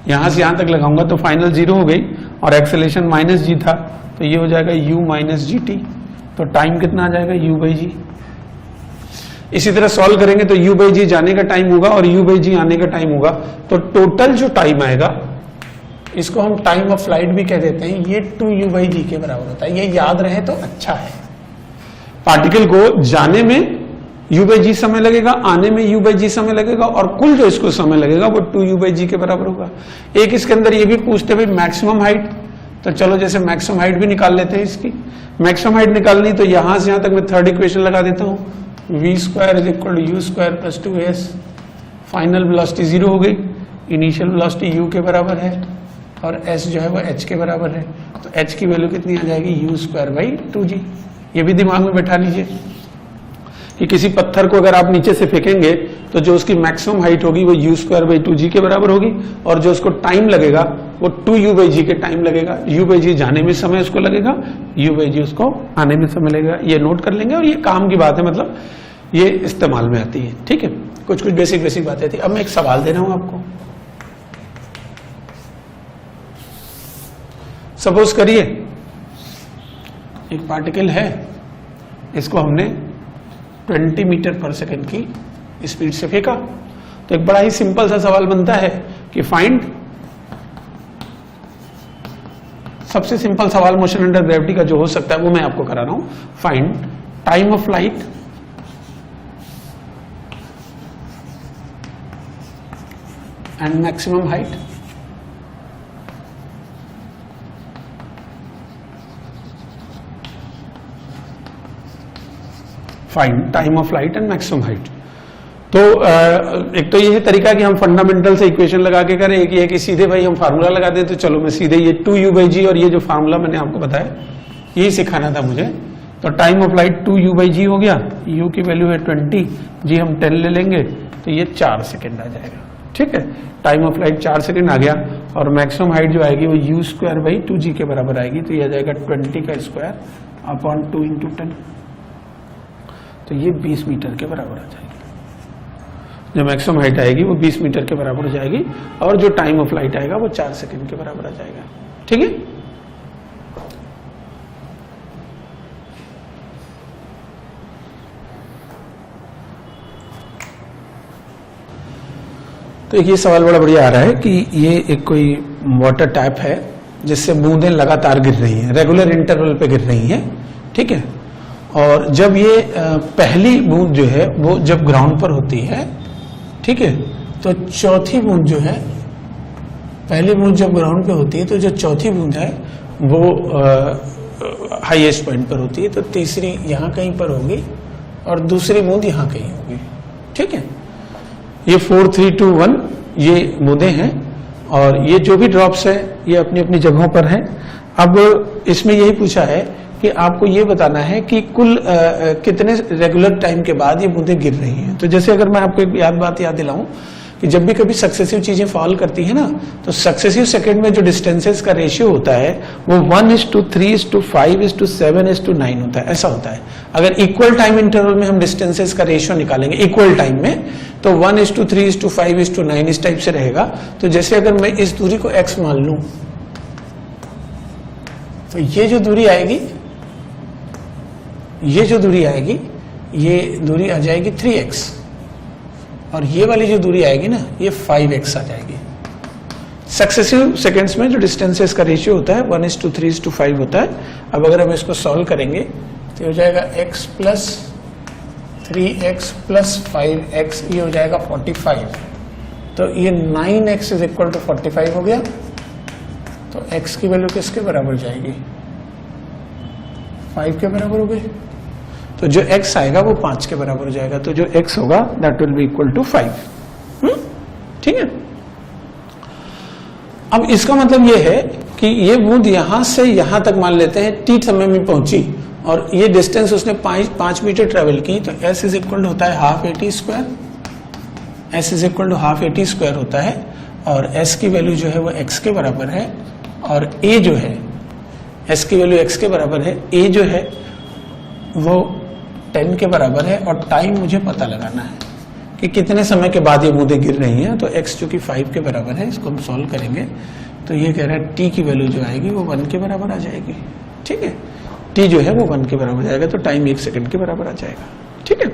यहां से यहां तक लगाऊंगा तो फाइनल 0 हो गई, और एक्सेलरेशन माइनस जी था तो ये हो जाएगा u माइनस जी टी, तो टाइम कितना आ जाएगा u बाई जी। इसी तरह सॉल्व करेंगे तो u बाई जी जाने का टाइम होगा और u बाई जी आने का टाइम होगा, तो टोटल जो टाइम आएगा इसको हम टाइम ऑफ फ्लाइट भी कह देते हैं, ये 2u बाई जी के बराबर होता है। ये याद रहे तो अच्छा है, पार्टिकल को जाने में u बाई जी समय लगेगा, आने में u बाई जी समय लगेगा, और कुल जो इसको समय लगेगा वो 2u बाई जी के बराबर होगा। एक इसके अंदर ये भी पूछते भाई मैक्सिमम हाइट, तो चलो जैसे मैक्सिमम हाइट भी निकाल लेते हैं। इसकी मैक्सिमम हाइट निकालनी तो यहां से यहां तक मैं थर्ड इक्वेशन लगा देता हूं, v square is equal to u square plus 2s, final velocity 0 हो गई, इनिशियल वेलोसिटी u के बराबर है, और s जो है वो h के बराबर है, तो h की वैल्यू कितनी आ जाएगी, u स्क्वायर बाई 2g। ये भी दिमाग में बैठा लीजिए कि किसी पत्थर को अगर आप नीचे से फेंकेंगे तो जो उसकी मैक्सिमम हाइट होगी वो u स्क्वायर बाई 2g के बराबर होगी, और जो उसको टाइम लगेगा वो 2u बाई जी के टाइम लगेगा। u बाई जी जाने में समय उसको लगेगा, u बाई जी उसको आने में समय लगेगा। ये नोट कर लेंगे, और ये काम की बात है, मतलब ये इस्तेमाल में आती है। ठीक है, कुछ कुछ बेसिक बातें थी। अब मैं एक सवाल दे रहा हूं आपको। सपोज करिए एक पार्टिकल है, इसको हमने 20 मीटर पर सेकेंड की स्पीड से फेंका, तो एक बड़ा ही सिंपल सा सवाल बनता है कि फाइंड, सबसे सिंपल सवाल मोशन अंडर ग्रेविटी का जो हो सकता है वो मैं आपको करा रहा हूं। Find time of flight and maximum height find time of flight and maximum height. तो एक तो ये है तरीका कि हम फंडामेंटल से इक्वेशन लगा के करें, एक ये है कि सीधे भाई हम फार्मूला लगा दें। तो चलो मैं सीधे ये 2u बाई जी और ये जो फार्मूला मैंने आपको बताया यही सिखाना था मुझे। तो time of flight 2u by g हो गया, u की वैल्यू है 20, जी हम 10 ले लेंगे तो ये 4 सेकेंड आ जाएगा। ठीक है, टाइम ऑफ फ्लाइट 4 सेकेंड आ गया, और मैक्सिमम हाइट जो आएगी वो u स्क्वायर बाई 2g के बराबर आएगी, तो ये आ जाएगा 20 का स्क्वायर अपॉन 2 इंटू 10, तो ये 20 मीटर के बराबर आ जाएगी। जो मैक्सिमम हाइट आएगी वो 20 मीटर के बराबर हो जाएगी, और जो टाइम ऑफ फ्लाइट आएगा वो 4 सेकेंड के बराबर आ जाएगा। ठीक है, तो एक ये सवाल बड़ा बढ़िया आ रहा है कि ये एक कोई वाटर टैप है जिससे बूंदें लगातार गिर रही हैं, रेगुलर इंटरवल पे गिर रही हैं। ठीक है, और जब ये पहली बूंद जो है वो जब ग्राउंड पर होती है, ठीक है, तो चौथी बूंद जो है, पहली बूंद जब ग्राउंड पे होती है तो जो चौथी बूंद है वो हाईएस्ट पॉइंट पर होती है, तो तीसरी यहाँ कहीं पर होगी और दूसरी बूंद यहाँ कहीं होगी। ठीक है, ये 4, 3, 2, 1 ये बूंदें हैं, और ये जो भी ड्रॉप्स है ये अपनी अपनी जगहों पर हैं। अब इसमें यही पूछा है कि आपको ये बताना है कि कुल कितने रेगुलर टाइम के बाद ये बूंदें गिर रही हैं। तो जैसे अगर मैं आपको एक बात याद दिलाऊं कि जब भी कभी सक्सेसिव चीजें फॉल करती है ना, तो सक्सेसिव सेकंड में जो डिस्टेंसेस का रेशियो होता है वो 1:3:5:7:9 होता है, ऐसा होता है। अगर इक्वल टाइम इंटरवल में हम डिस्टेंसेस का रेशियो निकालेंगे इक्वल टाइम में, तो 1:3:5:9 इस टाइप से रहेगा। तो जैसे अगर मैं इस दूरी को x मान लूं, तो ये जो दूरी आएगी, ये दूरी आ जाएगी 3x, और ये वाली जो दूरी आएगी ना ये 5x आ जाएगी। सक्सेसिव सेकेंड्स में जो डिस्टेंसेस का रेशियो होता है 1:3:5 होता है। अब अगर हम इसको सॉल्व करेंगे तो हो जाएगा x plus 3x plus 5x, ये हो जाएगा 45। तो ये 9x इज इक्वल टू 45 हो गया। तो x की वैल्यू किसके बराबर जाएगी, 5 के बराबर हो गई। तो जो x आएगा वो 5 के बराबर हो जाएगा। तो जो x होगा that will be equal to 5। ठीक है, अब इसका मतलब ये है कि ये बूंद यहां से यहां तक मान लेते हैं t समय में पहुंची, और ये डिस्टेंस उसने 5 मीटर ट्रेवल की, तो s इज इक्वल होता है half AT square, s is equal to half AT square होता है, और s की वैल्यू जो है वो x के बराबर है, और a जो है s की वैल्यू x के बराबर है, a जो है वो 10 के बराबर है, और टाइम मुझे पता लगाना है कि कितने समय के बाद ये बूंदें गिर रही हैं। तो x जो कि 5 के बराबर है, इसको हम सॉल्व करेंगे तो ये कह रहा है t की वैल्यू जो आएगी वो 1 के बराबर आ जाएगी। ठीक है, t जो है वो 1 के बराबर आ जाएगा, तो टाइम 1 सेकंड के बराबर आ जाएगा। ठीक है,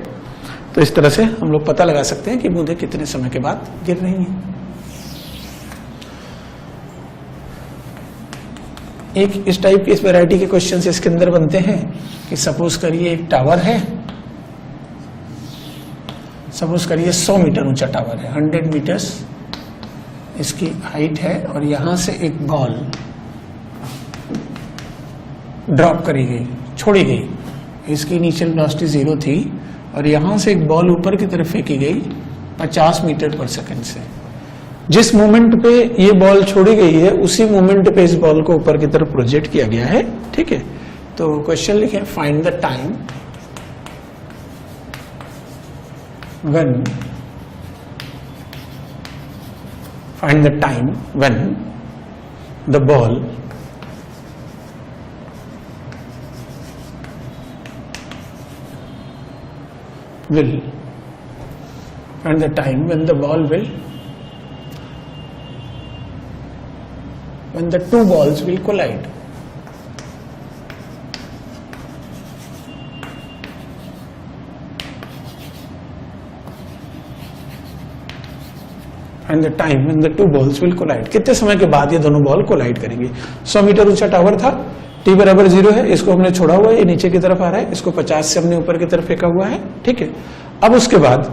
तो इस तरह से हम लोग पता लगा सकते हैं कि बूंदें कितने समय के बाद गिर रही हैं। एक इस टाइप के, इस वैरायटी के क्वेश्चन इसके अंदर बनते हैं कि सपोज करिए एक टावर है, सपोज करिए 100 मीटर ऊंचा टावर है, 100 मीटर्स इसकी हाइट है, और यहां से एक बॉल ड्रॉप करी गई, छोड़ी गई, इसकी इनिशियल वेलोसिटी 0 थी, और यहां से एक बॉल ऊपर की तरफ फेंकी गई 50 मीटर पर सेकंड से। जिस मोमेंट पे ये बॉल छोड़ी गई है उसी मोमेंट पे इस बॉल को ऊपर की तरफ प्रोजेक्ट किया गया है। ठीक है, तो क्वेश्चन लिखे find the time when the ball will find the time when the ball will when the two balls will collide. And the time when the two balls will collide. कितने समय के बाद ये दोनों बॉल कोलाइड करेंगे। 100 मीटर ऊंचा टावर था, t बराबर 0 है, इसको हमने छोड़ा हुआ है, ये नीचे की तरफ आ रहा है, इसको 50 से हमने ऊपर की तरफ फेंका हुआ है। ठीक है, अब उसके बाद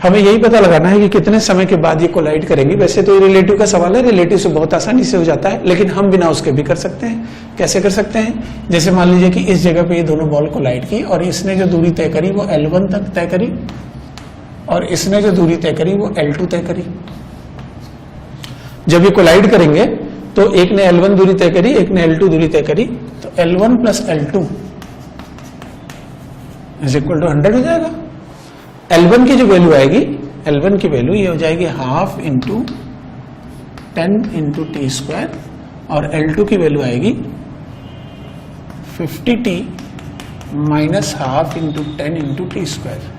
हमें यही पता लगाना है कि कितने समय के बाद ये कोलाइड करेंगे। वैसे तो ये रिलेटिव का सवाल है, रिलेटिव से बहुत आसानी से हो जाता है, लेकिन हम बिना उसके भी कर सकते हैं। कैसे कर सकते हैं? जैसे मान लीजिए कि इस जगह पे ये दोनों बॉल कोलाइड की, और इसने जो दूरी तय करी वो L1 तक तय करी, और इसने जो दूरी तय करी वो L2 तय करी। जब ये कोलाइड करेंगे तो एक ने L1 दूरी तय करी, एक ने L2 दूरी तय करी, तो L1 plus L2 is equal to 100 हो जाएगा। L1 की जो वैल्यू आएगी, L1 की वैल्यू ये हो जाएगी half into 10 into T square, और L2 की वैल्यू आएगी 50t minus half into 10 into T square,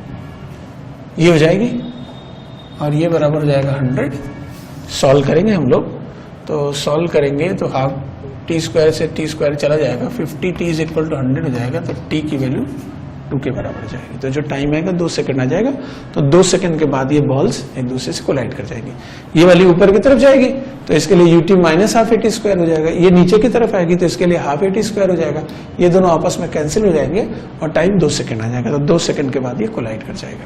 ये हो जाएगी, और ये बराबर हो जाएगा 100। सॉल्व करेंगे हम लोग, तो सॉल्व करेंगे तो हाफ टी स्क्वायर से टी स्क्वायर चला जाएगा, 50t इज इक्वल टू 100 हो जाएगा, तो t की वैल्यू 2 के बराबर हो जाएगी। तो जो टाइम आएगा 2 सेकंड आ जाएगा, तो 2 सेकंड के बाद ये बॉल्स एक दूसरे से कोलाइड कर जाएगी। ये वाली ऊपर की तरफ जाएगी तो इसके लिए ut minus half AT square हो जाएगा, ये नीचे की तरफ आएगी तो इसके लिए हाफ AT स्क्वायर हो जाएगा। ये दोनों आपस में कैंसिल हो जाएंगे और टाइम 2 सेकंड आ जाएगा, तो 2 सेकंड के बाद ये कोलाइड कर जाएगा।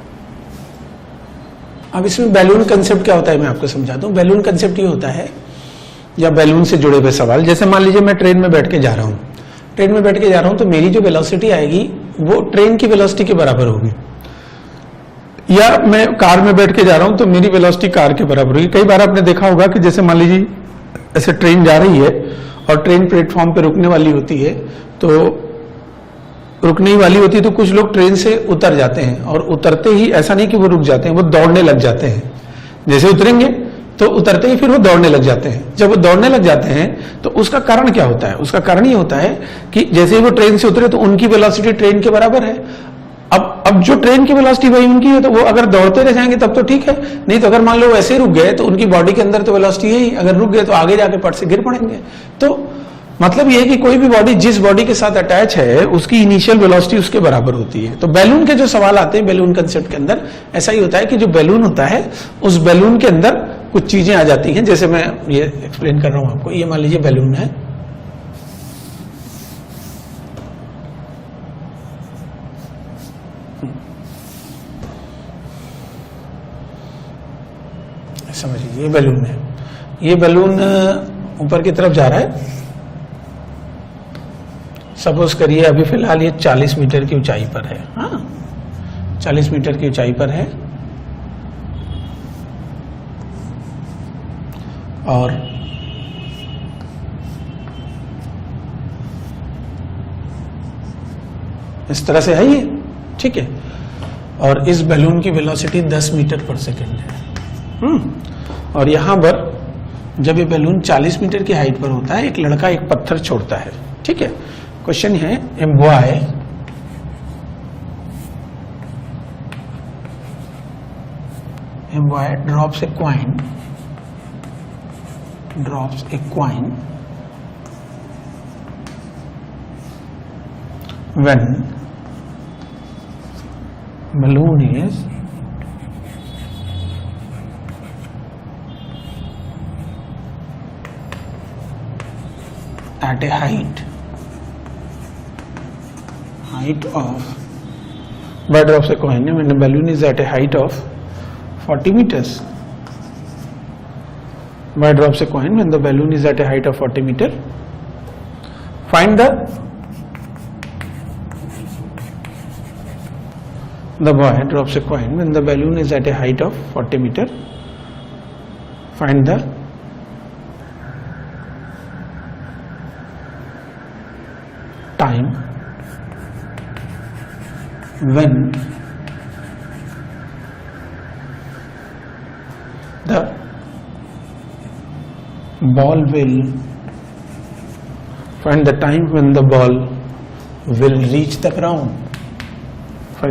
अब इसमें बैलून कंसेप्ट क्या होता है मैं आपको समझा दूं। बैलून कंसेप्ट ये होता है, या बैलून से जुड़े हुए सवाल, जैसे मान लीजिए मैं ट्रेन में बैठ के जा रहा हूं, ट्रेन में बैठ के जा रहा हूं तो मेरी जो वेलोसिटी आएगी वो ट्रेन की वेलोसिटी के बराबर होगी, या मैं कार में बैठ के जा रहा हूं तो मेरी वेलोसिटी कार के बराबर होगी। कई बार आपने देखा होगा कि जैसे मान लीजिए ऐसे ट्रेन जा रही है और ट्रेन प्लेटफॉर्म पे रुकने वाली होती है, तो रुकने ही वाली होती है तो कुछ लोग ट्रेन से उतर जाते हैं, और उतरते ही ऐसा नहीं कि वो रुक जाते हैं, वो दौड़ने लग जाते हैं। जैसे उतरेंगे तो उतरते ही फिर वो दौड़ने लग जाते हैं। जब वो दौड़ने लग जाते हैं तो उसका कारण क्या होता है? उसका कारण ये होता है कि जैसे ही वो ट्रेन से उतरे तो उनकी वेलोसिटी ट्रेन के बराबर है। अब जो ट्रेन की वेलोसिटी वही उनकी है, तो वो अगर दौड़ते रह जाएंगे तब तो ठीक है, नहीं तो अगर मान लो वैसे ही रुक गए तो उनकी बॉडी के अंदर तो वेलोसिटी यही, अगर रुक गए तो आगे जाके पट से गिर पड़ेंगे। तो मतलब ये है कि कोई भी बॉडी जिस बॉडी के साथ अटैच है उसकी इनिशियल वेलोसिटी उसके बराबर होती है। तो बैलून के जो सवाल आते हैं बैलून कंसेप्ट के अंदर ऐसा ही होता है कि जो बैलून होता है उस बैलून के अंदर कुछ चीजें आ जाती हैं। जैसे मैं ये एक्सप्लेन कर रहा हूं आपको, ये मान लीजिए बैलून है, समझिए ये बैलून है, ये बैलून ऊपर की तरफ जा रहा है। सपोज करिए अभी फिलहाल ये 40 मीटर की ऊंचाई पर है, हाँ 40 मीटर की ऊंचाई पर है, और इस तरह से है ये, ठीक है। और इस बैलून की वेलोसिटी 10 मीटर पर सेकेंड है। और यहां पर जब ये बैलून 40 मीटर की हाइट पर होता है, एक लड़का एक पत्थर छोड़ता है, ठीक है। क्वेश्चन है a boy drops a coin when balloon is at a height of, boy drops a coin when the balloon is at a height of 40 meters. Boy drops a coin when the balloon is at a height of 40 meter. Find the boy drops a coin when the balloon is at a height of 40 meter. Find the time when the ball will find the time when the ball will reach the ground.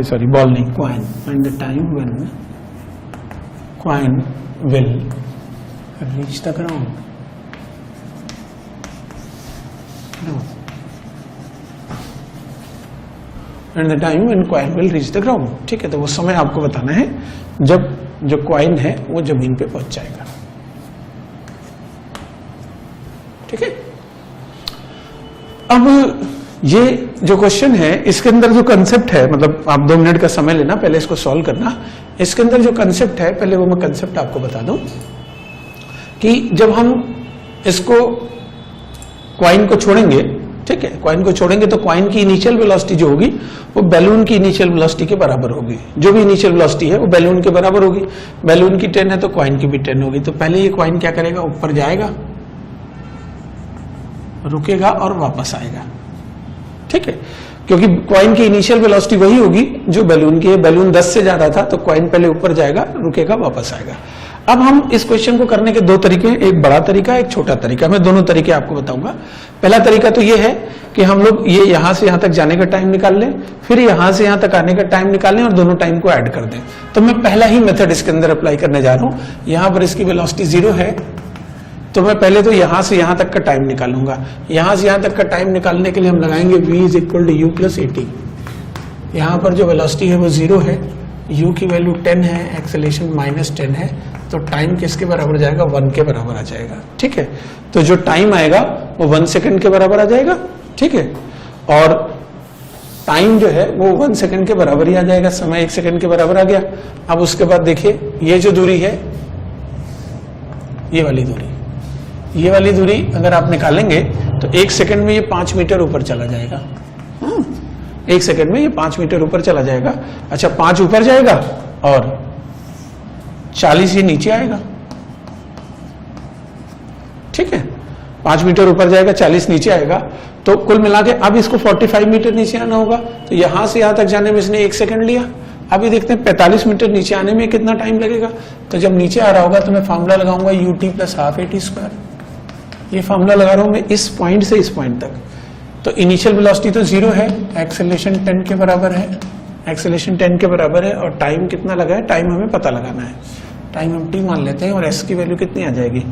Sorry, ball nahi, coin. Find the time when coin will reach the ground. No. And the time when coin will reach the ground. ठीक है, तो वो समय आपको बताना है जब जो कॉइन है वो जमीन पे पहुंच जाएगा, ठीक है। अब ये जो क्वेश्चन है इसके अंदर जो कंसेप्ट है, मतलब आप 2 मिनट का समय लेना पहले इसको सॉल्व करना। इसके अंदर जो कंसेप्ट है पहले वो मैं कंसेप्ट आपको बता दूं कि जब हम इसको कॉइन को छोड़ेंगे, ठीक है, कॉइन को छोड़ेंगे तो कॉइन की इनिशियल वेलोसिटी जो होगी वो बैलून की इनिशियल वेलोसिटी के बराबर होगी। जो भी इनिशियल वेलोसिटी है वो बैलून के बराबर होगी। बैलून की 10 है तो कॉइन की भी 10 होगी। तो पहले ये कॉइन क्या करेगा, ऊपर जाएगा, रुकेगा और वापस आएगा, ठीक है, क्योंकि कॉइन की इनिशियल वेलोसिटी वही होगी जो बैलून की है। बैलून 10 से ज्यादा था तो कॉइन पहले ऊपर जाएगा, रुकेगा, वापस आएगा। अब हम इस क्वेश्चन को करने के 2 तरीके हैं, एक बड़ा तरीका, एक छोटा तरीका। मैं दोनों तरीके आपको बताऊंगा। पहला तरीका तो ये है कि हम लोग ये यहां से यहां तक जाने का टाइम निकाल लें, फिर यहां से यहां तक आने का टाइम निकाल लें और दोनों टाइम को ऐड कर दें। तो मैं पहला ही मेथड इसके अंदर अप्लाई करने जा रहा हूं। यहां पर इसकी वेलोसिटी 0 है तो मैं पहले तो यहां से यहां तक का टाइम निकालूंगा। यहां से यहां तक का टाइम निकालने के लिए हम लगाएंगे v = u + at। यहां पर जो वेलोसिटी है वो 0 है, u की वैल्यू 10 है, एक्सेलरेशन -10 है, तो टाइम किसके बराबर जाएगा, 1 के बराबर आ जाएगा, ठीक है। तो जो टाइम आएगा वो 1 सेकंड के बराबर आ जाएगा, ठीक है। और टाइम जो है वो 1 सेकंड के बराबर ही आ जाएगा, समय 1 सेकंड के बराबर आ गया। अब उसके बाद देखिए ये जो दूरी है, ये वाली दूरी अगर आप निकालेंगे तो 1 सेकंड में ये 5 मीटर ऊपर चला जाएगा। 1 सेकंड में ये 5 मीटर ऊपर चला जाएगा। अच्छा, 5 ऊपर जाएगा और 40 ये नीचे आएगा, ठीक है। 5 मीटर ऊपर जाएगा, 40 नीचे आएगा, तो कुल मिला के अब इसको 45 मीटर नीचे आना होगा। तो यहां से यहां तक जाने में इसने 1 सेकंड लिया। अभी देखते हैं 45 मीटर नीचे आने में कितना टाइम लगेगा। तो जब नीचे आ रहा होगा तो मैं फॉर्मूला लगाऊंगा ut + ½ at²। ये फॉर्मूला लगा रहा हूं मैं इस पॉइंट से इस पॉइंट तक। तो इनिशियल वेलोसिटी तो 0 है, एक्सेलरेशन 10 के बराबर है, और टाइम कितना लगा है, टाइम हमें पता लगाना है। टाइम हम t मान लेते हैं और s की वैल्यू कितनी आ जाएगी,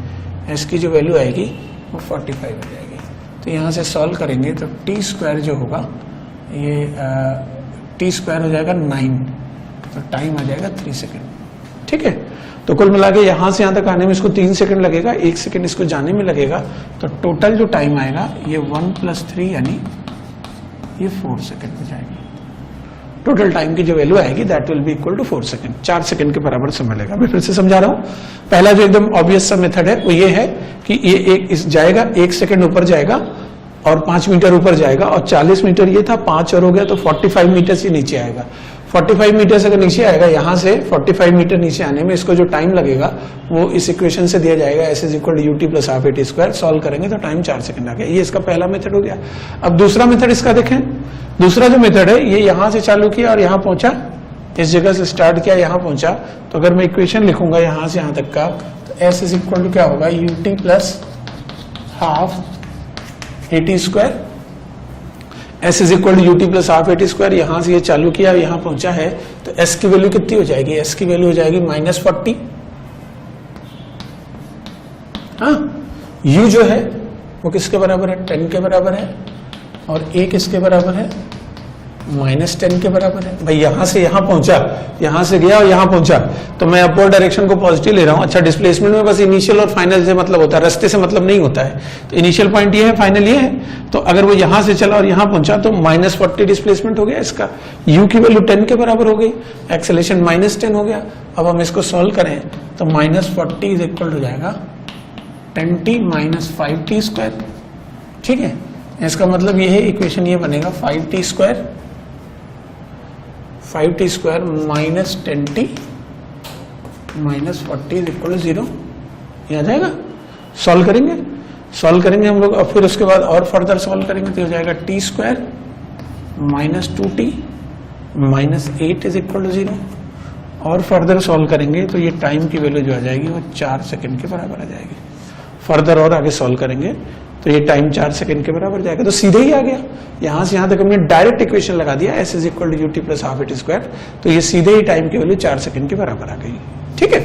s की जो वैल्यू आएगी वो 45 आ जाएगी। तो यहाँ से सॉल्व करेंगे तो t² जो होगा ये t² हो जाएगा 9, तो टाइम आ जाएगा 3 सेकेंड, ठीक है। तो कुल मिला के यहाँ से यहाँ तक आने में इसको 3 सेकंड लगेगा, 1 सेकंड इसको जाने में लगेगा। तो टोटल जो टाइम आएगा ये 1 + 3 यानी ये 4 सेकंड हो जाएगी। टोटल टाइम की जो वैल्यू आएगी that will be equal to 4 second, 4 second के बराबर समय लगेगा। मैं फिर से समझा रहा हूँ। पहला जो एकदम ऑब्वियस सा मेथड है वो ये है कि ये इस जाएगा, 1 सेकंड ऊपर जाएगा और 5 मीटर ऊपर जाएगा, और 40 मीटर ये था, 5 और हो गया तो 45 मीटर से नीचे आएगा। 45 मीटर से अगर नीचे आएगा, यहाँ से 45 मीटर नीचे आने में इसको जो टाइम लगेगा वो इस इक्वेशन से दिया जाएगा, s = ut + ½ at²। सॉल्व करेंगे तो टाइम 4 सेकंड आ गया। ये इसका पहला मेथड हो गया। अब दूसरा मेथड इसका देखें। दूसरा जो मेथड है ये यहां से चालू किया और यहां पहुंचा, इस जगह से स्टार्ट किया यहां पहुंचा, तो अगर मैं इक्वेशन लिखूंगा यहां से यहां तक का, तो s इज इक्वल टू क्या होगा, ut plus half a t square, s is equal to u t plus half a t square. यहां से ये चालू किया यहां पहुंचा है, तो s की वैल्यू कितनी हो जाएगी, s की वैल्यू हो जाएगी -40। हाँ, u जो है वो किसके बराबर है, 10 के बराबर है, और a किसके बराबर है, -10 के बराबर है। भाई यहां से यहां पहुंचा, यहां से गया और यहां पहुंचा, तो मैं अपवर्ड डायरेक्शन को पॉजिटिव ले रहा हूं। अच्छा, डिस्प्लेसमेंट में बस इनिशियल और फाइनल से मतलब होता है, रास्ते से मतलब नहीं होता है। तो इनिशियल पॉइंट ये है, फाइनल ये है, तो अगर वो यहां से चला और यहां पहुंचा तो -40 डिस्प्लेसमेंट हो गया इसका, u की वैल्यू 10 के बराबर हो गई, एक्सेलरेशन -10 हो गया। अब हम इसको सॉल्व करें तो -40 इज इक्वल हो जाएगा 10t - 5t स्क्वायर। ठीक है, इसका मतलब ये है, इक्वेशन ये बनेगा 5t square minus 10t - 40 is equal 0। ये आ जाएगा। सॉल्व करेंगे हम लोग, और फिर उसके बाद और फर्दर सॉल्व करेंगे तो हो जाएगा t square - 2t - 8 is equal 0। और फर्दर सॉल्व करेंगे तो ये टाइम की वैल्यू जो आ जाएगी वो 4 सेकंड के बराबर आ जाएगी। फर्दर और आगे सॉल्व करेंगे तो ये टाइम 4 सेकंड के बराबर जाएगा, तो सीधे ही आ गया। यहां से यहां तक हमने डायरेक्ट इक्वेशन लगा दिया, s is equal to u t plus half a t square, तो ये सीधे ही टाइम की वैल्यू 4 सेकंड के बराबर आ गई। ठीक है।